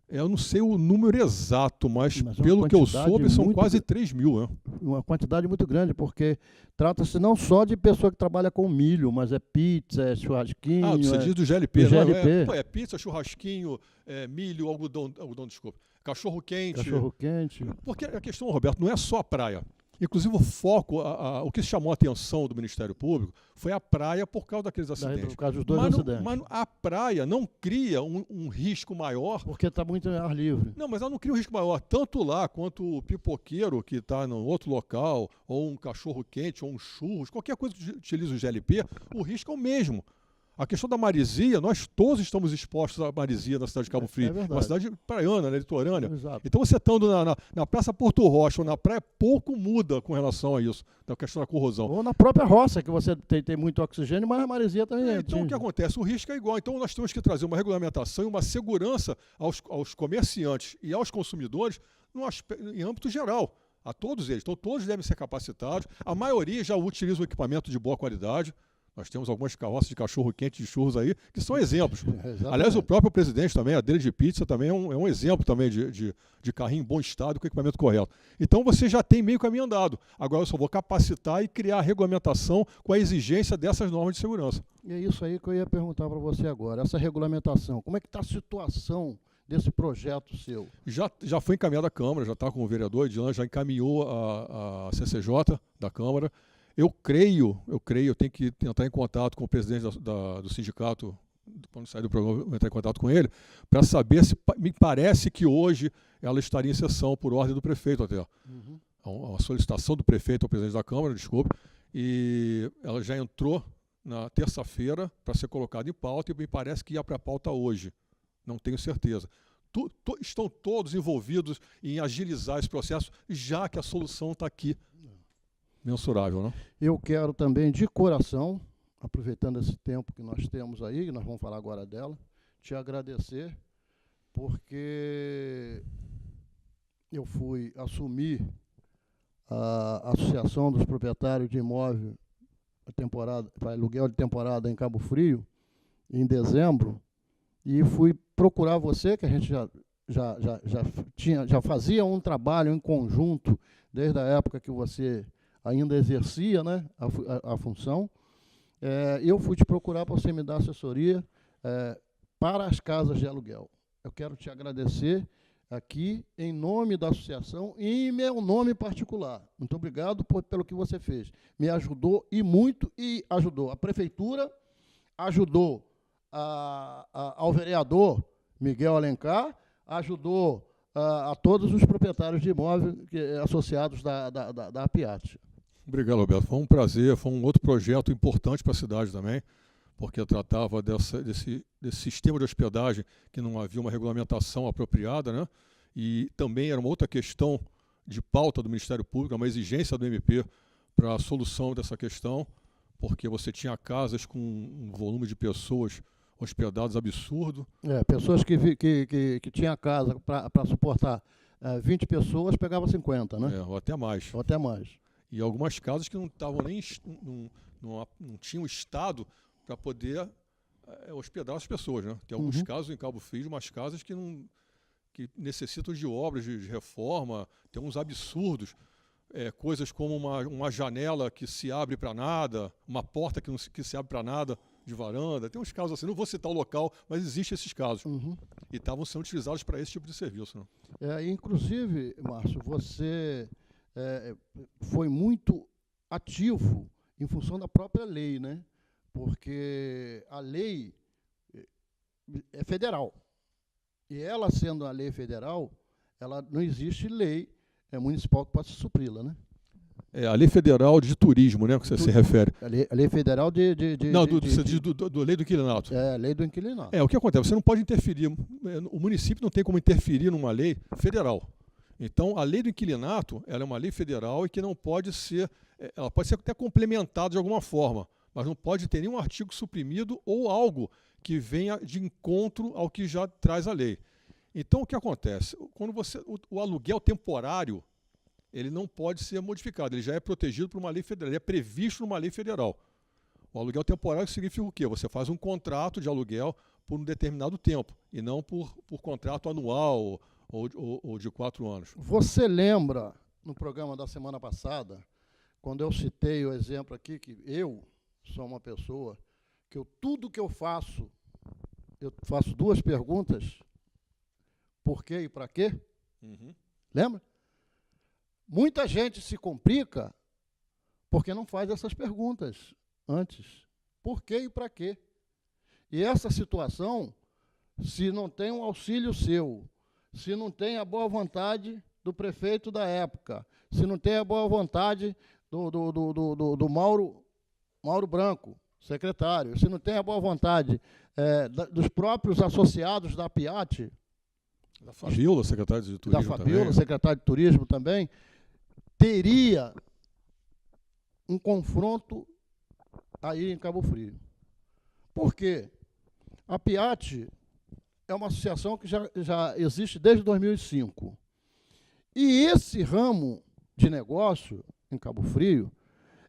Eu não sei o número exato, mas pelo que eu soube, são quase 3 mil. Né? Uma quantidade muito grande, porque trata-se não só de pessoa que trabalha com milho, mas é pizza, é churrasquinho. Você diz do GLP, do GLP. É pizza, churrasquinho, milho, algodão, desculpa. Cachorro-quente. Cachorro-quente. Porque a questão, Roberto, não é só a praia. Inclusive o foco, o que chamou a atenção do Ministério Público foi a praia por causa daqueles acidentes. Por causa dos dois acidentes. Mas a praia não cria um risco maior. Porque está muito em ar livre. Não, mas ela não cria um risco maior, tanto lá quanto o pipoqueiro que está em outro local, ou um cachorro-quente, ou um churros, qualquer coisa que utiliza o GLP, o risco é o mesmo. A questão da maresia, nós todos estamos expostos à maresia na cidade de Cabo Frio. Uma cidade praiana, né, litorânea. Exato. Então você estando na Praça Porto Rocha ou na praia, pouco muda com relação a isso, da questão da corrosão. Ou na própria roça, que você tem muito oxigênio, mas a maresia também é. Então o que acontece? O risco é igual. Então nós temos que trazer uma regulamentação e uma segurança aos comerciantes e aos consumidores em âmbito geral. A todos eles. Então todos devem ser capacitados. A maioria já utiliza um equipamento de boa qualidade. Nós temos algumas carroças de cachorro-quente de churros aí, que são exemplos. Aliás, o próprio presidente também, a dele de pizza, também é um exemplo também de carrinho em bom estado, com equipamento correto. Então você já tem meio caminho andado. Agora eu só vou capacitar e criar a regulamentação com a exigência dessas normas de segurança. E é isso aí que eu ia perguntar para você agora. Essa regulamentação, como é que está a situação desse projeto seu? Já foi encaminhado à Câmara, já está com o vereador Edilan, já encaminhou a CCJ da Câmara. Eu creio, eu tenho que entrar em contato com o presidente do sindicato, quando sair do programa, eu vou entrar em contato com ele, para saber se, me parece que hoje ela estaria em sessão por ordem do prefeito até. Uhum. A solicitação do prefeito ao presidente da Câmara, desculpe, e ela já entrou na terça-feira para ser colocada em pauta e me parece que ia para a pauta hoje, não tenho certeza. Estão todos envolvidos em agilizar esse processo, já que a solução está aqui. Mensurável, não? Eu quero também, de coração, aproveitando esse tempo que nós temos aí, nós vamos falar agora dela, te agradecer, porque eu fui assumir a Associação dos Proprietários de Imóvel para aluguel de temporada em Cabo Frio, em dezembro, e fui procurar você, que a gente já fazia um trabalho em conjunto, desde a época que você ainda exercia, né, a função. Eu fui te procurar para você me dar assessoria para as casas de aluguel. Eu quero te agradecer aqui em nome da associação e em meu nome particular. Muito obrigado pelo que você fez. Me ajudou e muito, e ajudou a prefeitura, ajudou ao vereador Miguel Alencar, ajudou a todos os proprietários de imóveis associados da APIAT. Obrigado, Roberto. Foi um prazer, foi um outro projeto importante para a cidade também, porque tratava desse sistema de hospedagem que não havia uma regulamentação apropriada, né? E também era uma outra questão de pauta do Ministério Público, uma exigência do MP para a solução dessa questão, porque você tinha casas com um volume de pessoas hospedados absurdo. Pessoas que tinham casa para suportar 20 pessoas, pegavam 50, né? Ou até mais. Ou até mais. E algumas casas que não estavam nem não tinham estado para poder hospedar as pessoas, né? Tem alguns casos em Cabo Frio, umas casas que necessitam de obras de reforma, tem uns absurdos, coisas como uma janela que se abre para nada, uma porta que se abre para nada de varanda, tem uns casos assim, não vou citar o local, mas existem esses casos. E estavam sendo utilizados para esse tipo de serviço. Né? Inclusive, Márcio, você foi muito ativo em função da própria lei, né? Porque a lei é federal. E ela sendo a lei federal, não existe lei municipal que possa supri-la, né? A lei federal de turismo, né, que você se refere. A lei federal de... Não, do lei do inquilinato. A lei do inquilinato. O que acontece? Você não pode interferir, o município não tem como interferir numa lei federal. Então, a lei do inquilinato, ela é uma lei federal e que não pode ser, ela pode ser até complementada de alguma forma, mas não pode ter nenhum artigo suprimido ou algo que venha de encontro ao que já traz a lei. Então, o que acontece? Quando o aluguel temporário, ele não pode ser modificado, ele já é protegido por uma lei federal, ele é previsto numa lei federal. O aluguel temporário significa o quê? Você faz um contrato de aluguel por um determinado tempo, e não por contrato anual ou de 4 anos. Você lembra, no programa da semana passada, quando eu citei o exemplo aqui, que eu sou uma pessoa que tudo que eu faço 2 perguntas, por quê e para quê? Lembra? Muita gente se complica porque não faz essas perguntas antes. Por quê e para quê? E essa situação, se não tem um auxílio seu, se não tem a boa vontade do prefeito da época, se não tem a boa vontade do Mauro Branco, secretário, se não tem a boa vontade dos próprios associados da PIAT, da Fabiola, secretário de Turismo da Fabiola, também. Secretário de Turismo também, teria um confronto aí em Cabo Frio. Por quê? A PIAT é uma associação que já existe desde 2005. E esse ramo de negócio em Cabo Frio,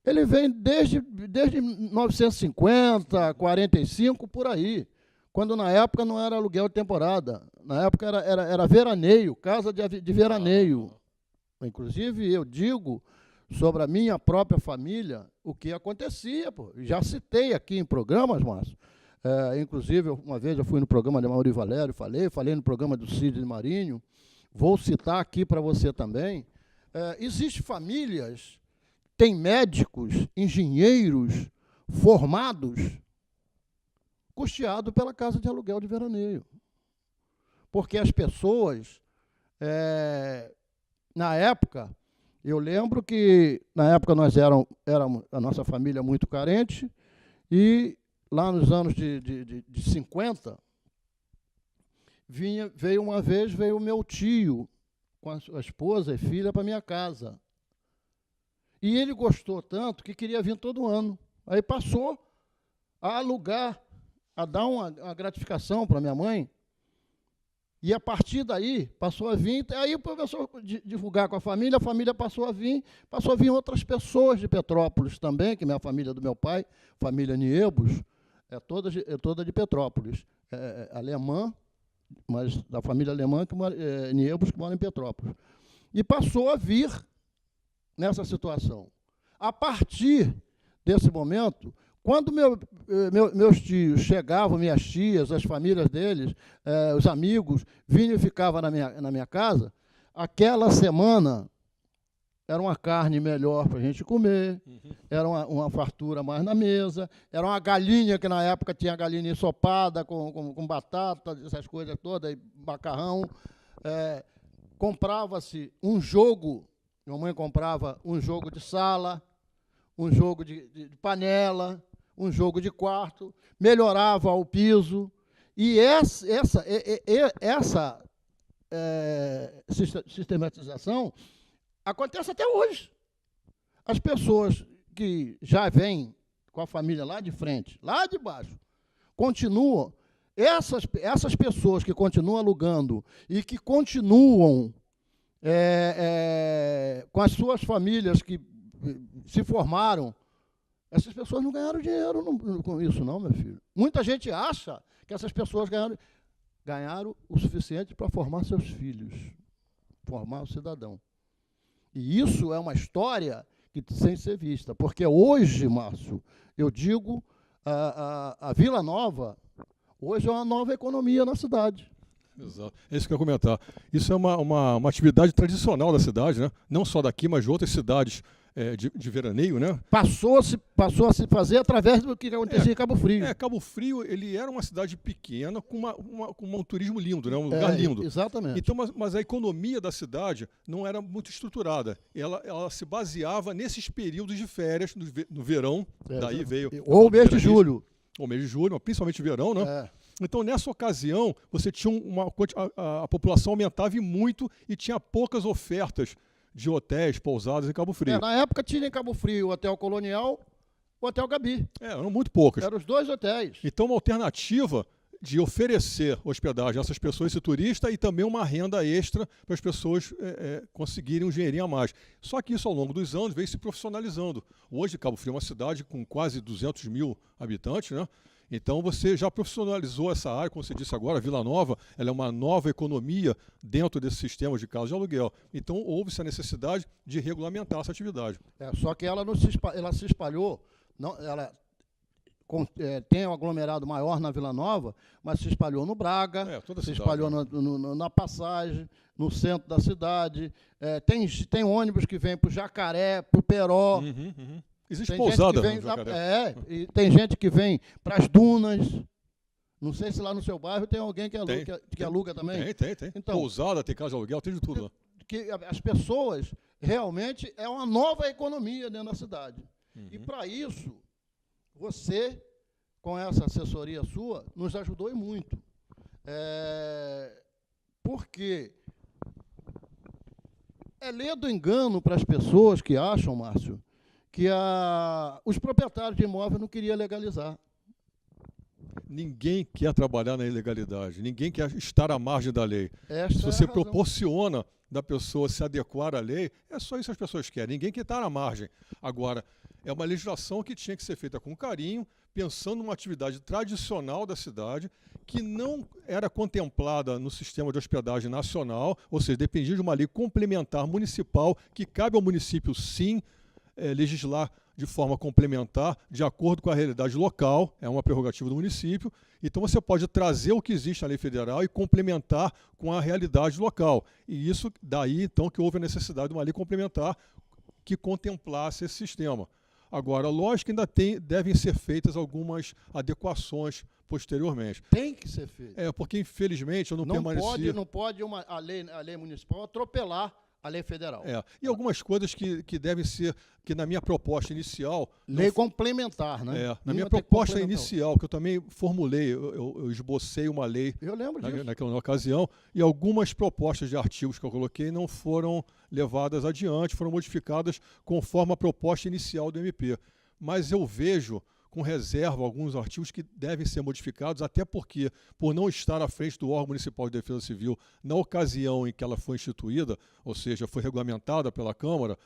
ele vem desde 1950, 45, por aí, quando na época não era aluguel de temporada, na época era veraneio, casa de veraneio. Inclusive, eu digo sobre a minha própria família o que acontecia. Já citei aqui em programas, Márcio. Inclusive, uma vez eu fui no programa de Mauri Valério, falei no programa do Sidney Marinho, vou citar aqui para você também. Existem famílias, tem médicos, engenheiros formados, custeado pela casa de aluguel de veraneio. Porque as pessoas, na época, eu lembro que, na época, nós éramos a nossa família muito carente, e lá nos anos de 50, veio o meu tio, com a esposa e filha, para minha casa. E ele gostou tanto que queria vir todo ano. Aí passou a alugar, a dar uma gratificação para minha mãe. E a partir daí, passou a vir, aí começou a divulgar com a família passou a vir outras pessoas de Petrópolis também, que é a família do meu pai, família Niebos, é toda de Petrópolis. Alemã, mas da família alemã, Niebos, que mora em Petrópolis. E passou a vir nessa situação. A partir desse momento, quando meus tios chegavam, minhas tias, as famílias deles, os amigos, vinham e ficavam na minha casa, aquela semana era uma carne melhor para a gente comer, era uma fartura mais na mesa, era uma galinha, que na época tinha galinha ensopada, com batata, essas coisas todas, e macarrão. Comprava-se um jogo, minha mãe comprava um jogo de sala, um jogo de panela, um jogo de quarto, melhorava o piso. E essa sistematização acontece até hoje. As pessoas que já vêm com a família lá de frente, lá de baixo, continuam essas pessoas que continuam alugando e que continuam com as suas famílias que se formaram, essas pessoas não ganharam dinheiro com isso, não, meu filho. Muita gente acha que essas pessoas ganharam o suficiente para formar seus filhos, formar o cidadão. E isso é uma história que tem que ser vista, porque hoje, Márcio, eu digo, a Vila Nova, hoje é uma nova economia na cidade. Exato. É isso que eu ia comentar. Isso é uma atividade tradicional da cidade, né? Não só daqui, mas de outras cidades de veraneio, né? Passou a se fazer através do que acontecia em Cabo Frio. Cabo Frio, ele era uma cidade pequena com um turismo lindo, né? Um lugar lindo. Exatamente. Então, mas a economia da cidade não era muito estruturada. Ela se baseava nesses períodos de férias, no verão, daí veio... Ou mês de julho. Ou mês de julho, mas principalmente verão, né? Então, nessa ocasião, você tinha a população aumentava muito e tinha poucas ofertas de hotéis, pousadas em Cabo Frio. Na época tinha em Cabo Frio o Hotel Colonial, o Hotel Gabi. Eram muito poucas. Eram os 2 hotéis. Então, uma alternativa de oferecer hospedagem a essas pessoas, esse turista, e também uma renda extra para as pessoas conseguirem um dinheirinho a mais. Só que isso, ao longo dos anos, veio se profissionalizando. Hoje, Cabo Frio é uma cidade com quase 200 mil habitantes, né? Então, você já profissionalizou essa área, como você disse agora, a Vila Nova, ela é uma nova economia dentro desse sistema de casas de aluguel. Então, houve-se a necessidade de regulamentar essa atividade. Só que ela se espalhou, tem um aglomerado maior na Vila Nova, mas se espalhou no Braga, se espalhou na Passagem, no centro da cidade. Tem ônibus que vem para o Jacaré, para o Peró. Existe pousada no Jacaré. E tem gente que vem para as dunas. Não sei se lá no seu bairro tem alguém que aluga também. Tem. Então, pousada, tem casa de aluguel, tem de tudo. Que as pessoas, realmente, é uma nova economia dentro da cidade. E para isso, você, com essa assessoria sua, nos ajudou e muito. Porque é lei do engano para as pessoas que acham, Márcio, que os proprietários de imóveis não queriam legalizar. Ninguém quer trabalhar na ilegalidade, ninguém quer estar à margem da lei. Se você proporciona da pessoa se adequar à lei, é só isso que as pessoas querem. Ninguém quer estar à margem. Agora, é uma legislação que tinha que ser feita com carinho, pensando numa atividade tradicional da cidade, que não era contemplada no sistema de hospedagem nacional, ou seja, dependia de uma lei complementar municipal, que cabe ao município, sim, legislar de forma complementar, de acordo com a realidade local, é uma prerrogativa do município. Então você pode trazer o que existe na lei federal e complementar com a realidade local. E isso daí, então, que houve a necessidade de uma lei complementar que contemplasse esse sistema. Agora, lógico que ainda devem ser feitas algumas adequações posteriormente. Tem que ser feito. Porque, infelizmente, eu não permaneci... Não pode a lei municipal atropelar a lei federal. E algumas coisas que devem ser, que na minha proposta inicial... Lei complementar, né? Na minha proposta inicial, que eu também formulei, eu esbocei uma lei... Eu lembro disso. Naquela ocasião, e algumas propostas de artigos que eu coloquei não foram levadas adiante, foram modificadas conforme a proposta inicial do MP. Mas eu vejo com reserva alguns artigos que devem ser modificados, até porque, por não estar à frente do órgão municipal de defesa civil na ocasião em que ela foi instituída, ou seja, foi regulamentada pela Câmara,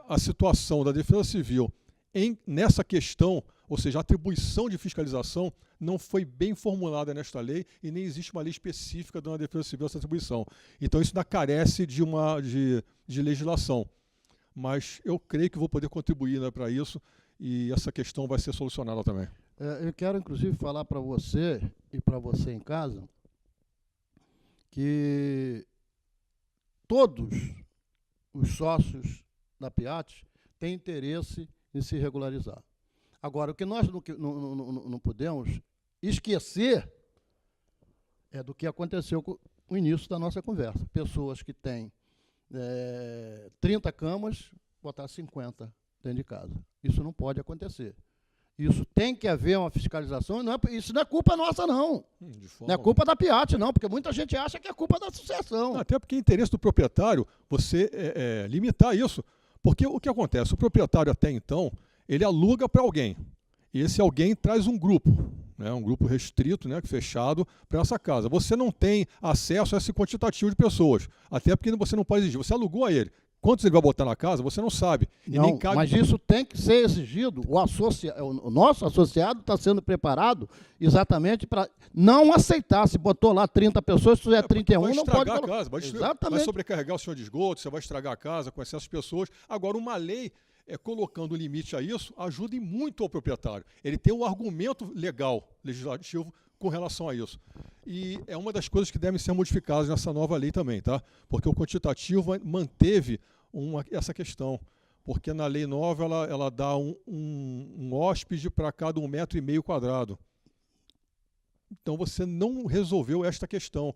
a situação da defesa civil nessa questão, ou seja, a atribuição de fiscalização, não foi bem formulada nesta lei e nem existe uma lei específica dando à defesa civil essa atribuição. Então, isso ainda carece de legislação. Mas eu creio que vou poder contribuir para isso, e essa questão vai ser solucionada também. Eu quero, inclusive, falar para você e para você em casa que todos os sócios da Piatti têm interesse em se regularizar. Agora, o que nós não podemos esquecer é do que aconteceu com o início da nossa conversa. Pessoas que têm 30 camas, botar 50 dentro de casa. Isso não pode acontecer. Isso tem que haver uma fiscalização. Isso não é culpa nossa, não. Não é culpa da Piatti, não, porque muita gente acha que é culpa da associação. Até porque é interesse do proprietário você limitar isso. Porque o que acontece? O proprietário, até então, ele aluga para alguém. E esse alguém traz um grupo. né, um grupo restrito, né, fechado para essa casa. Você não tem acesso a esse quantitativo de pessoas, até porque você não pode exigir. Você alugou a ele. Quantos ele vai botar na casa, você não sabe. E não, nem cabe... Mas isso tem que ser exigido. O nosso associado está sendo preparado exatamente para não aceitar. Se botou lá 30 pessoas, se tiver 31, não pode... Vai estragar a casa, Exatamente. Vai sobrecarregar o senhor de esgoto, você vai estragar a casa com excesso de pessoas. Agora, uma lei colocando limite a isso ajuda muito ao proprietário. Ele tem um argumento legal, legislativo, com relação a isso. E é uma das coisas que devem ser modificadas nessa nova lei também, tá? Porque o quantitativo manteve essa questão. Porque na lei nova ela dá um hóspede para cada 1,5 metro quadrado. Então você não resolveu esta questão.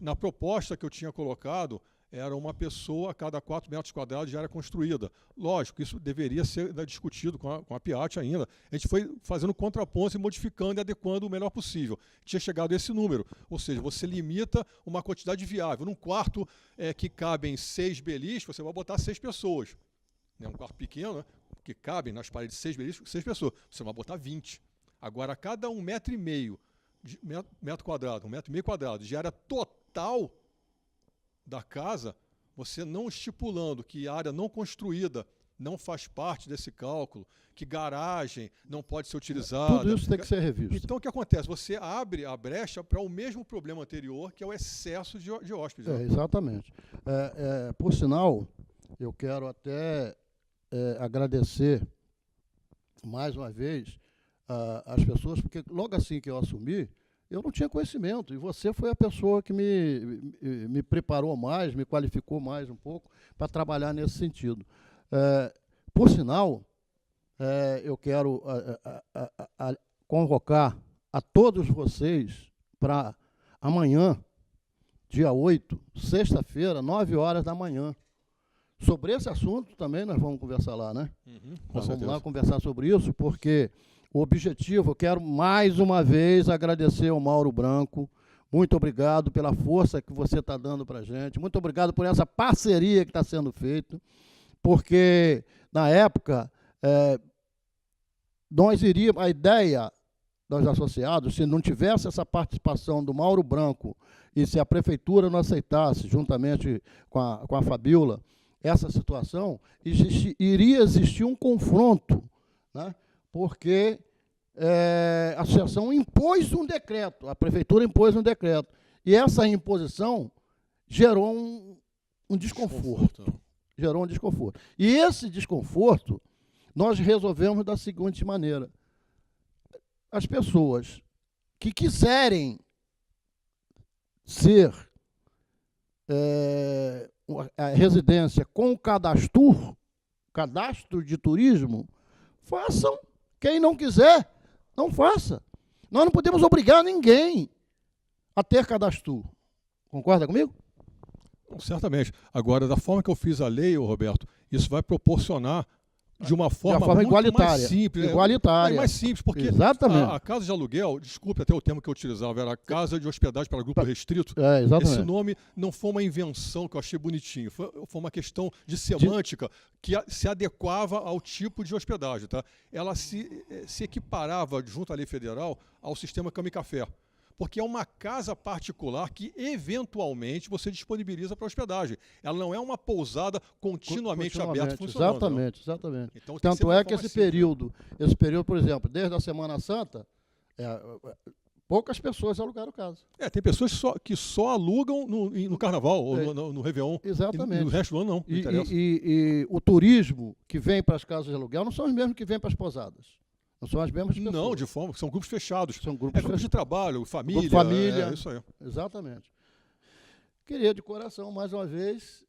Na proposta que eu tinha colocado, era uma pessoa a cada 4 metros quadrados de área construída. Lógico, isso deveria ser discutido com a PIAT ainda. A gente foi fazendo contrapontos e modificando e adequando o melhor possível. Tinha chegado a esse número, ou seja, você limita uma quantidade viável. Num quarto que cabem 6 beliches, você vai botar 6 pessoas. Um quarto pequeno, né, que cabem nas paredes 6 beliches, 6 pessoas. Você vai botar 20. Agora, a cada 1,5 metro quadrado, 1,5 metro quadrado de área total da casa, você não estipulando que área não construída não faz parte desse cálculo, que garagem não pode ser utilizada. Tudo isso tem que ser revisto. Então, o que acontece? Você abre a brecha para o mesmo problema anterior, que é o excesso de hóspedes. Exatamente. Por sinal, eu quero até agradecer mais uma vez as pessoas, porque logo assim que eu assumi, eu não tinha conhecimento, e você foi a pessoa que me preparou mais, me qualificou mais um pouco para trabalhar nesse sentido. Por sinal, eu quero convocar a todos vocês para amanhã, dia 8, sexta-feira, 9 horas da manhã. Sobre esse assunto também nós vamos conversar lá, né? Nós vamos lá conversar sobre isso, porque o objetivo, eu quero mais uma vez agradecer ao Mauro Branco. Muito obrigado pela força que você está dando para a gente. Muito obrigado por essa parceria que está sendo feita, porque, na época, nós iríamos, a ideia dos associados, se não tivesse essa participação do Mauro Branco e se a prefeitura não aceitasse, juntamente com a Fabiola, essa situação, iria existir um confronto, né? Porque a associação impôs um decreto, a prefeitura impôs um decreto, e essa imposição gerou um desconforto. Gerou um desconforto. E esse desconforto nós resolvemos da seguinte maneira: as pessoas que quiserem ser a residência com cadastro de turismo, façam. Quem não quiser, não faça. Nós não podemos obrigar ninguém a ter cadastro. Concorda comigo? Certamente. Agora, da forma que eu fiz a lei, Roberto, isso vai proporcionar de uma forma muito igualitária. Mais simples. Igualitária. Mais simples, porque exatamente. A casa de aluguel, desculpe até o termo que eu utilizava, era casa de hospedagem para grupo restrito. Exatamente. Esse nome não foi uma invenção que eu achei bonitinho, foi uma questão de semântica que se adequava ao tipo de hospedagem. Tá? Ela se equiparava, junto à lei federal, ao sistema Cama e Café. Porque é uma casa particular que, eventualmente, você disponibiliza para hospedagem. Ela não é uma pousada continuamente aberta funcionando. Exatamente. Então, tanto é que esse período, por exemplo, desde a Semana Santa, poucas pessoas alugaram casa. Tem pessoas que só alugam no Carnaval ou no Réveillon. Exatamente. E no resto do ano não interessa. E o turismo que vem para as casas de aluguel não são os mesmos que vêm para as pousadas. Não são as mesmas pessoas. Não, de forma, são grupos fechados. São grupos de trabalho, família. Grupo família. Isso aí. Exatamente. Queria de coração, mais uma vez,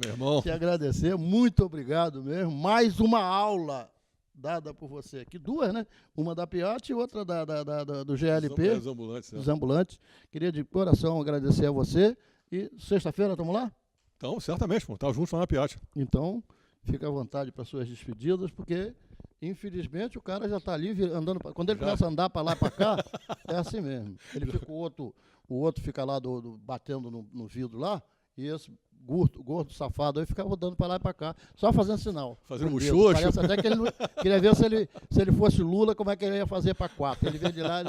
meu irmão, te agradecer. Muito obrigado mesmo. Mais uma aula dada por você aqui. 2, né? Uma da PIAT e outra do GLP. Dos ambulantes. Queria de coração agradecer a você. E sexta-feira, estamos lá? Então, certamente, estamos juntos lá na PIAT. Então, fica à vontade para suas despedidas, porque... Infelizmente, o cara já está ali andando. Quando ele começa a andar para lá e para cá, é assim mesmo. Ele fica, o outro fica lá batendo no vidro lá, e esse gordo safado, aí ficava rodando para lá e para cá, só fazendo sinal. Fazendo muxoxo. Parece até que ele não, queria ver se ele fosse Lula, como é que ele ia fazer para 4. Ele veio de lá...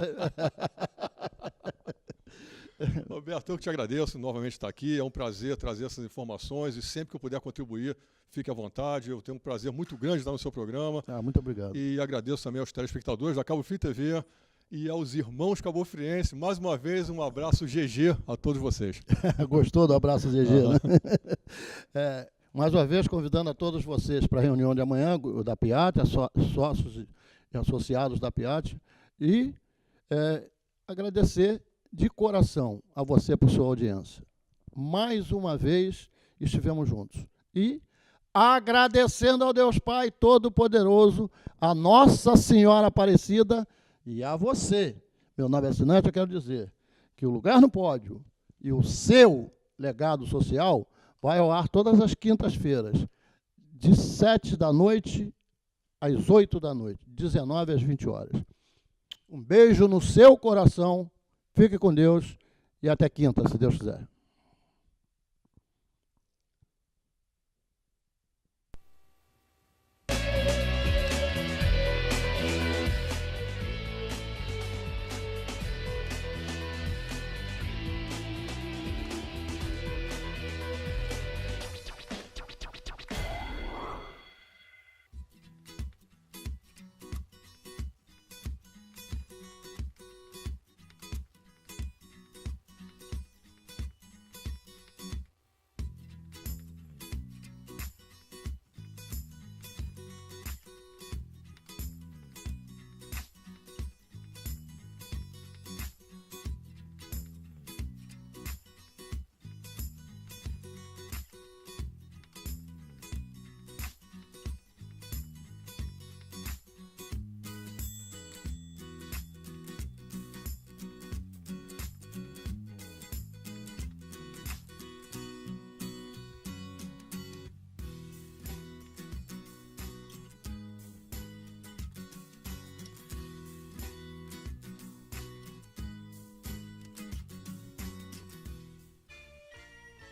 Roberto, eu que te agradeço novamente estar aqui, é um prazer trazer essas informações e sempre que eu puder contribuir, fique à vontade, eu tenho um prazer muito grande de estar no seu programa. Muito obrigado. E agradeço também aos telespectadores da Cabo Frio TV e aos irmãos cabo-frienses. Mais uma vez, um abraço GG a todos vocês. Gostou do abraço GG, né? Mais uma vez, convidando a todos vocês para a reunião de amanhã da PIAT, sócios e associados da PIAT, e agradecer de coração a você por sua audiência. Mais uma vez estivemos juntos. E agradecendo ao Deus Pai Todo-Poderoso, a Nossa Senhora Aparecida e a você, meu nobre assinante, eu quero dizer que o Lugar no Pódio e o seu legado social vai ao ar todas as quintas-feiras, de 7 da noite às 8 da noite, 19 às 20 horas. Um beijo no seu coração. Fique com Deus e até quinta, se Deus quiser.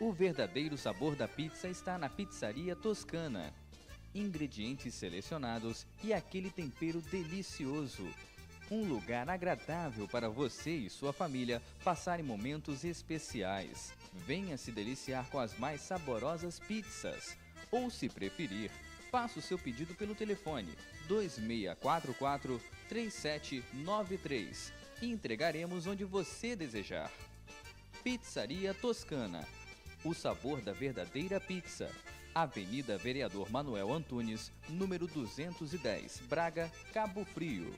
O verdadeiro sabor da pizza está na Pizzaria Toscana. Ingredientes selecionados e aquele tempero delicioso. Um lugar agradável para você e sua família passarem momentos especiais. Venha se deliciar com as mais saborosas pizzas. Ou, se preferir, faça o seu pedido pelo telefone 2644-3793 e entregaremos onde você desejar. Pizzaria Toscana. O sabor da verdadeira pizza. Avenida Vereador Manuel Antunes, número 210, Braga, Cabo Frio.